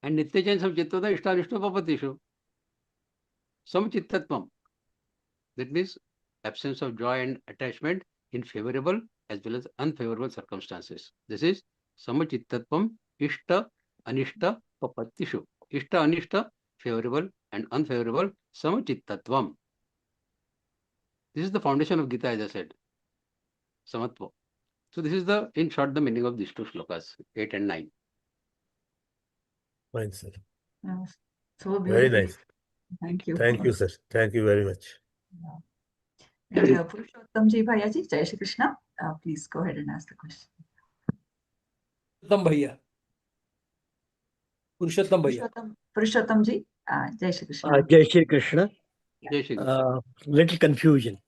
And Nityajan Samchittada Ishtanishto Papatisho. Samchittatvam. That means absence of joy and attachment in favorable as well as unfavorable circumstances. This is Samachittatvam Ishta Anishta Papatishu. Ishta Anishta, favorable and unfavorable, Samachittatvam. This is the foundation of Gita, as I said. Samatva. So this is in short, the meaning of these two shlokas, 8 and 9. Fine, sir. So Very beautiful. nice. Thank you. Thank you, sir. Thank you very much. And Purushottam ji, Bhayaji, Jai Shri Krishna. Please go ahead and ask the question. Purushottam Bhaiya. Purushottam Bhaiya. Purushottam ji, Jai Shri Krishna. Jai Shri Krishna. Jai Shri Krishna. Little confusion.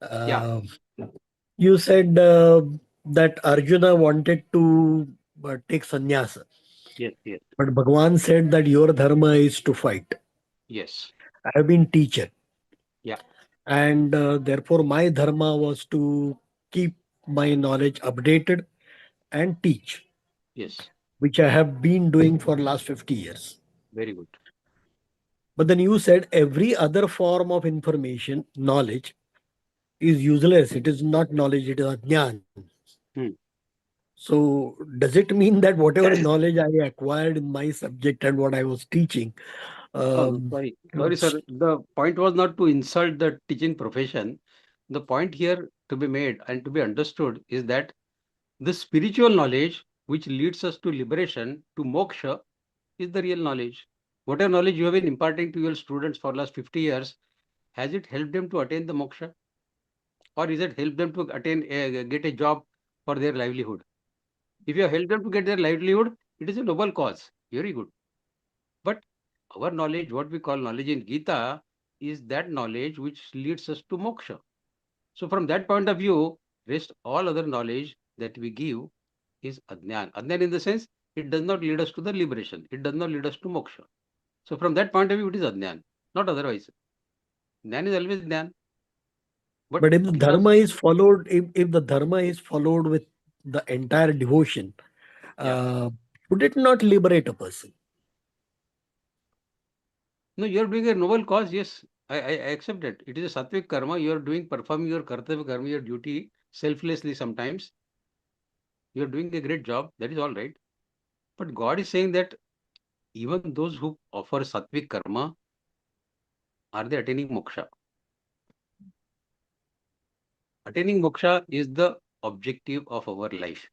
Yeah. You said that Arjuna wanted to take sannyasa. Yes, yes. But Bhagavan said that your dharma is to fight. Yes. I have been teacher. Yeah. And therefore my dharma was to keep my knowledge updated and teach. Yes. Which I have been doing for last 50 years. Very good. But then you said every other form of information, knowledge, is useless. It is not knowledge, it is ajnan. So does it mean that whatever knowledge I acquired in my subject and what I was teaching? Sorry, sir. The point was not to insult the teaching profession. The point here to be made and to be understood is that the spiritual knowledge which leads us to liberation, to moksha, is the real knowledge. Whatever knowledge you have been imparting to your students for last 50 years, has it helped them to attain the moksha? Or is it helped them to get a job for their livelihood? If you have helped them to get their livelihood, it is a noble cause. Very good. But our knowledge, what we call knowledge in Gita, is that knowledge which leads us to moksha. So from that point of view, rest all other knowledge that we give is ajnan. Ajnan in the sense, it does not lead us to the liberation. It does not lead us to moksha. So from that point of view, it is ajnan, not otherwise. Jnana is always jnana. But if the dharma is followed, if the dharma is followed with the entire devotion, would it not liberate a person? No, you are doing a noble cause, yes. I accept it. It is a sattvic karma. You are performing your kartavya karma, your duty, selflessly sometimes. You are doing a great job. That is all right. But God is saying that even those who offer sattvic karma, are they attaining moksha? Attaining moksha is the objective of our life.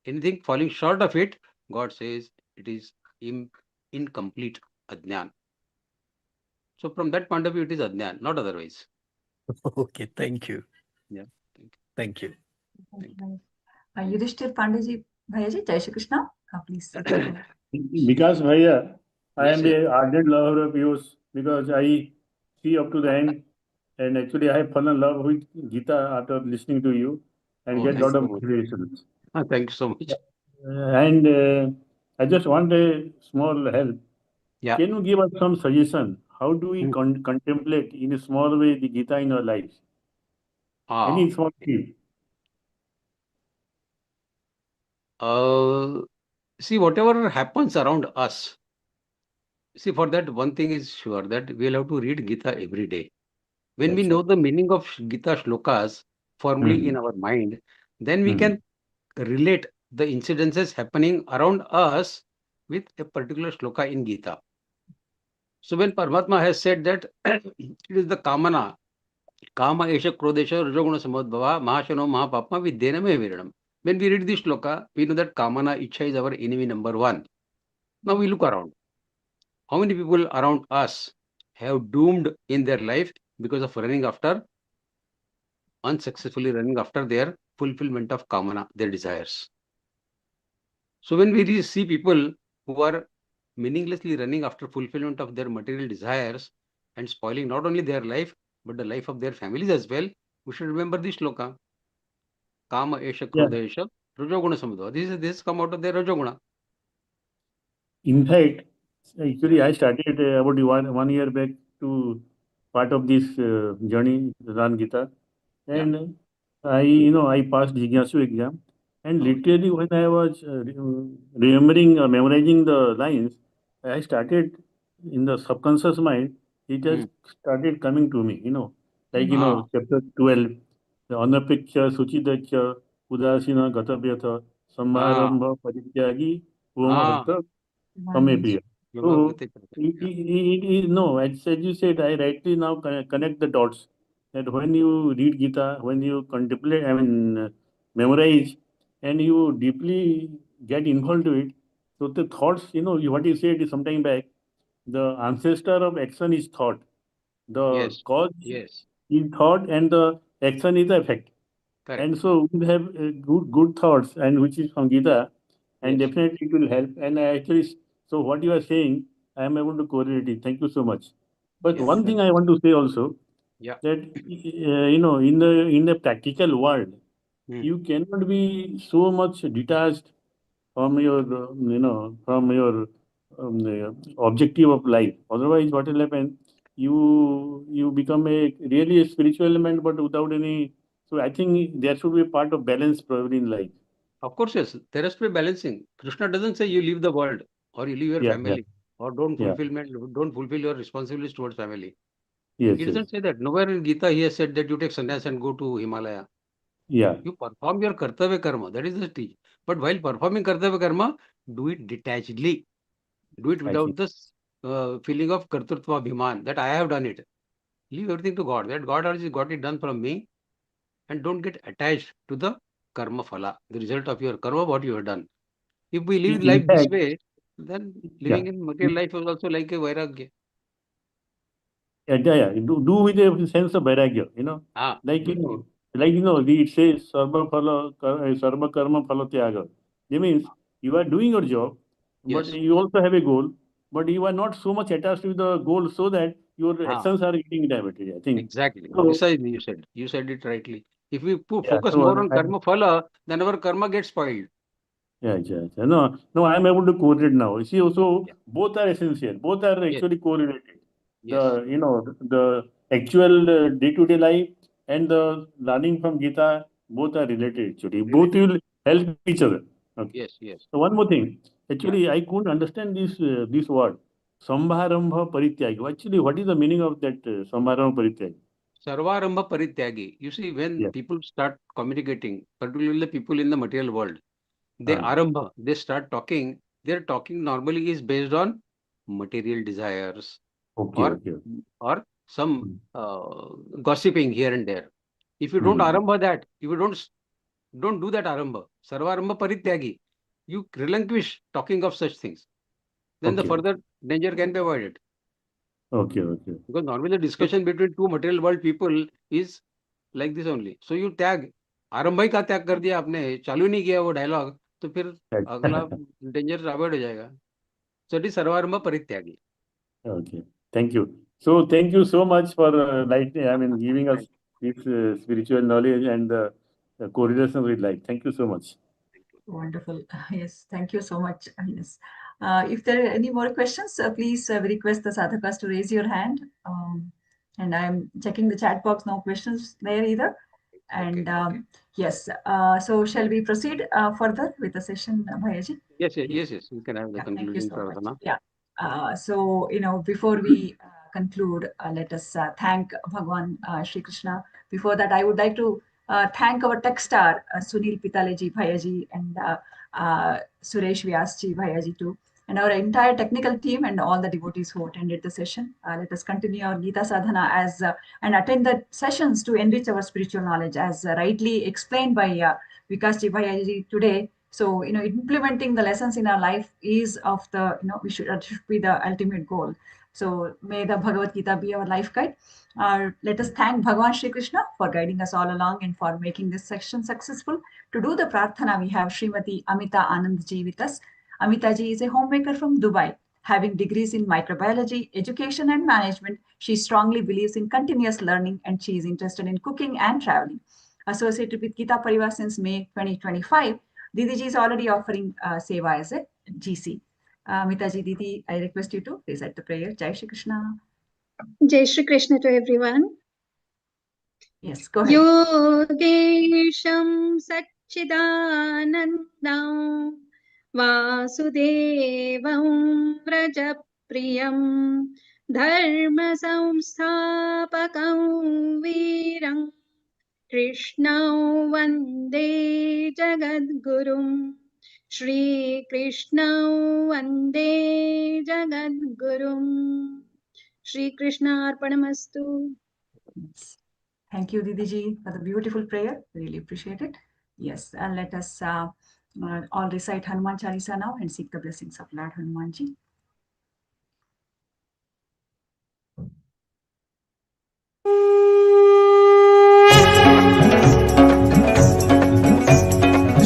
Anything falling short of it, God says it is incomplete ajnan. So from that point of view, it is Adnyan, not otherwise. Okay, thank you. Yeah. Thank you. Yudhishthir Pandey Bhayaji, Jai Shri Krishna. Please. Vikas Bhaiya, I Yes, am yes. a ardent lover of yours because I see up to the end, and actually I have fallen in love with Geeta after listening to you and Oh, get a thank lot you of so much. motivations. Thank you so much. And I just want a small help. Yeah. Can you give us some suggestion? How do we Hmm. contemplate in a small way the Geeta in our lives? Any small key? See, whatever happens around us, see, for that one thing is sure that we'll have to read Gita every day. When we Achha. know the meaning of Gita shlokas firmly in our mind, then we can relate the incidences happening around us with a particular shloka in Gita. So when Paramatma has said that it is the kamana, kama esha krodesha rajoguna samodbhava mahashano mahapapma vidyena me viranam. When we read this shloka, we know that kamana, ichha is our enemy number one. Now we look around. How many people around us have doomed in their life because of unsuccessfully running after their fulfillment of kamana, their desires? So when we see people who are meaninglessly running after fulfillment of their material desires and spoiling not only their life, but the life of their families as well, we should remember this shloka. Kama esha Yeah. krodha esha rajoguna samudva. This has come out of their rajoguna. In fact, actually, I started about 1 year back to part of this journey, Learngeeta, Yeah. and I passed Jigyasu exam, and Oh, literally when I was remembering, memorizing the lines, I started in the subconscious mind. It has started coming to me, like chapter 12, the Anapeksha, Suchidacha, Udasina, Gatabhyatha, Samharambha, Parityagi, Om Priya. So, no, as you said, I rightly now connect the dots that when you read Gita, when you contemplate, memorize, and you deeply get involved to it, so the thoughts, what you said is sometime back, the ancestor of action is thought, the yes. cause Yes. is thought, and the action is the effect. Correct. And so we have good thoughts, and which is from Gita, and Yes. definitely it will help. And I actually, so what you are saying, I am able to correlate it. Thank you so much. But Yes. one thing I want to say also Yeah. that in the practical world, you cannot be so much detached from your from your objective of life. Otherwise, what will happen? You become really a spiritual element, but without any. So I think there should be a part of balance probably in life. Of course, yes. There has to be balancing. Krishna doesn't say you leave the world or you leave your Yeah, yeah, family or yeah. don't fulfill your responsibilities towards family. Yes, He yes. doesn't say that. Nowhere in Gita he has said that you take sannyas and go to Himalaya. Yeah, You perform your kartavya karma. That is the teach. But while performing kartavya karma, do it detachedly. Do it I see. without this feeling of kartrutva bhiman that I have done it. Leave everything to God. That God has got it done from me, and don't get attached to the karma phala, the result of your karma, what you have done. If we live In life this fact, way, then yeah. living in material life is also like a vairagya. Yeah. Do with a sense of vairagya. Like, it says, sarva karma phala tyaga. That means you are doing your job, but Yes. you also have a goal, but you are not so much attached with the goal so that your Ah, actions are getting diverted, I think. exactly. So, Precisely, you said. You said it rightly. If we yeah, focus so more on karma phala, then our karma gets spoiled. yeah. No, I am able to correlate now. You see, also Yeah. both are essential. Both are Yes. actually correlated. Yes. The actual day-to-day life and the learning from Gita, both are related actually. Both Related. will help each other. Okay. Yes. Yes. So one more thing. Yeah. Actually, I couldn't understand this word. Sambharambha Parityagi. Actually, what is the meaning of that Sambharambha Parityagi? Sarvarambha parityagi. You see, when Yeah. people start communicating, particularly people in the material world, they start talking. Their talking normally is based on material desires Okay. or Okay. or some gossiping here and there. If you don't Mm-hmm. arambha that, if you don't do that arambha, sarvarambha parityagi, you relinquish talking of such things, then the Okay. further danger can be avoided. Okay. Because normally the discussion between two material world people is like this only. So you tag, आरंभ का त्याग कर दिया आपने, चालू नहीं किया वो डायलॉग, तो फिर अगला डेंजर अवॉइड हो जाएगा. So it is सर्वारंभ परित्यागी. Okay. Thank you. So thank you so much for giving us this spiritual knowledge and the correlation with life. Thank you so much. Wonderful. Yes, thank you so much. Yes. If there are any more questions, please request the sadhakas to raise your hand. And I'm checking the chat box. No questions there either. And yes, so shall we proceed further with the session, Bhayaji? Yes. We can have the concluding pradhana. Yeah. So, before we conclude, let us thank Bhagwan Shri Krishna. Before that, I would like to thank our tech star, Sunil Pitaleji Bhayaji and Suresh Vyasji Bhayaji too, and our entire technical team and all the devotees who attended the session. Let us continue our Geeta sadhana and attend the sessions to enrich our spiritual knowledge, as rightly explained by Vikas ji Bhayaji today. So, implementing the lessons in our life is of the, that should be the ultimate goal. So may the Bhagavad Gita be our life guide. Let us thank Bhagwan Shri Krishna for guiding us all along and for making this section successful. To do the prarthana, we have Srimati Amita Anandji with us. Amita ji is a homemaker from Dubai. Having degrees in microbiology, education and management, she strongly believes in continuous learning and she is interested in cooking and traveling. Associated with Geeta Pariwar since May 2025, Didi ji is already offering seva as a GC. Amita ji, Didi, I request you to recite the prayer. Jai Shri Krishna. Jai Shri Krishna to everyone. Yes, go ahead. Yogesham Satchidanandam Vasudevam Vrajapriyam Dharma Samsthapakam Veeram Krishnam Vande Jagadgurum Shri Krishnam Vande Jagadgurum. Shri Krishna Arpanamastu. Yes. Thank you, Didi ji, for the beautiful prayer. Really appreciate it. Yes, and let us all recite Hanuman Chalisa now and seek the blessings of Lord Hanuman ji.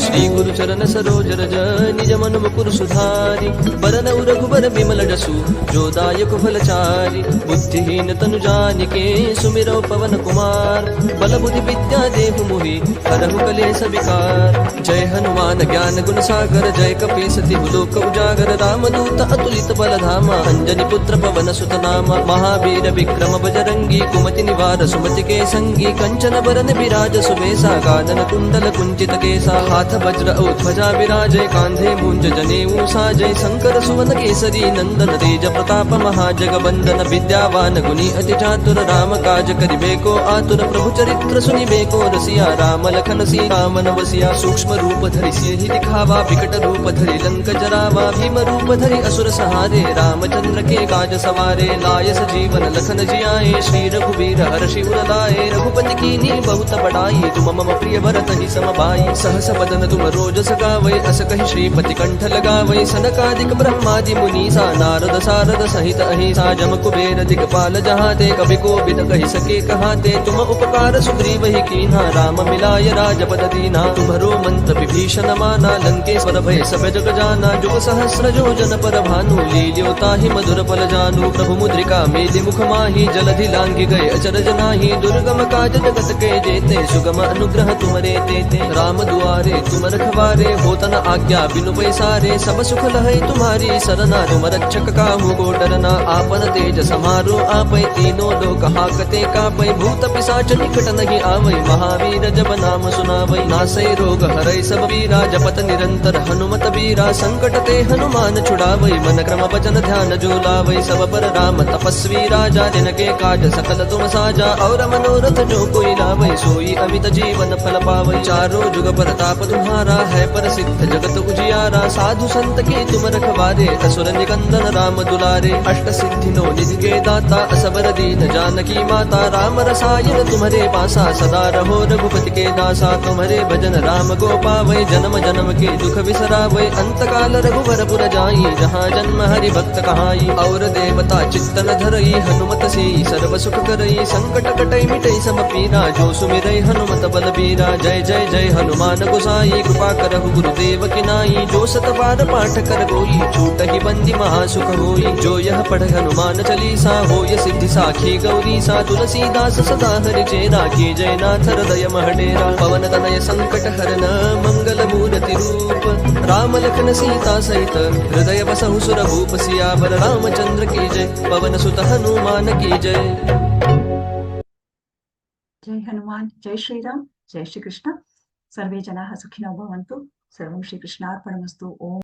Shri गुरु चरण सरोज रज निज मन मुकुर सुधारि बरन रघुबर बिमल जसु जो दायक फलचारि बुद्धिहीन तनु जानिके सुमिरौ पवन कुमार बल बुद्धि विद्या देहु मोहि हरहु कलेश विकार जय हनुमान ज्ञान गुण सागर जय कपीस तिहु लोक उजागर रामदूत अतुलित बल धामा अंजनी पुत्र पवन सुत नामा महावीर विक्रम बजरंगी कुमति निवार सुमति के संगी कंचन बरन विराज सुबेसा कानन कुंडल कुंचित केसा हाथ वज्र औ ध्वजा विराजय कांधे मूंज जनेऊ साजय शंकर सुवन केसरी नंदन तेज प्रताप महाजगबंदन विद्यावान गुणी अति चातुर राम काज करिबेको आतुर प्रभु चरित्र सुनिबेको रसिया राम लखन सीता मन बसिया सूक्ष्म रूप धरि सियहि दिखावा विकट रूप धरि लंक जरावा भीम रूप धरि असुर सहारे रामचंद्र के काज सवारे लाय सजीवन लखन जियाए श्री रघुवीर हर्षि उर लाए रघुपति कीन्ही बहुत बड़ाई तुम मम प्रिय भरत ही सम भाई सहस बदन तुम रोज सगावै अस कहि श्रीपति कंठ लगावै सनकादिक ब्रह्मादि मुनीसा नारद सारद सहित अहिसा जम कुबेर दिगपाल जहाते कवि कोविद कहि सके कहाते तुम उपकार सुग्रीव ही कीन्हा राम मिलाय राजपद दीना तुम्हरो मंत्र विभीषण माना लंकेश्वर भय सब जग जाना जुग सहस्र योजन पर भानु लील्यो ताहि मधुर फल जानू प्रभु मुद्रिका मेलि मुख माहि जलधि लांघि गए अचरज नाही दुर्गम काज जगत के जेते सुगम अनुग्रह तुमरे तेते राम दुआरे तुम रखवारे होत न आज्ञा बिनु पैसारे सब सुख लहै तुम्हारी सरना तुम रक्षक काहू को डरना आपन तेज समारो आपै तीनों लोक हाकते कापै भूत पिशाच निकट नहीं आवै महावीर जब नाम सुनावै नासै रोग हरै सब पीरा जपत निरंतर हनुमत बीरा संकट ते हनुमान छुड़ावै मन क्रम वचन ध्यान जो लावै सब पर राम तपस्वी राजा जिनके काज सकल तुम साजा और मनोरथ जो कोई लावै सोई अमित जीवन फल पावै चारों जुग परताप तुम्हारा तुम्हारा है प्रसिद्ध जगत उजियारा। साधु संत के तुम रखवारे, असुर निकंदन राम दुलारे। अष्ट सिद्धि नो निधि के दाता, असबर दीन जानकी माता। राम रसायन तुम्हारे पासा, सदा रहो रघुपति के दासा। तुम्हारे भजन राम को पावै, जन्म जन्म के दुख बिसरावै। अंत काल रघुवर पुर जाई, जहाँ जन्म हरि भक्त कहाई। और देवता चित्तन धरई, हनुमत से सर्व सुख करई। संकट कटई मिटई सब पीरा, जो सुमिरै हनुमत बलबीरा। जय जय जय हनुमान गोसाई, कृपा करहु गुरुदेव की नाई। जो सत बार पाठ कर कोई, छूटहि बंदी महासुख होई। जो यह पढ़ हनुमान चालीसा, होय सिद्धि साखी गौरीसा। तुलसीदास सदा हरि चेरा, की जय नाथ हृदय महडेरा। पवन तनय संकट हरन, मंगल मूर्ति रूप। राम लखन सीता सहित, हृदय बसहु सुरभूप। सियावर रामचंद्र की जय, पवन सुत हनुमान की जय। जय हनुमान, जय श्री राम, जय श्री कृष्ण। सर्वे जनाः सुखिनो भवन्तु। सर्वं श्री कृष्णार्पणमस्तु। ओम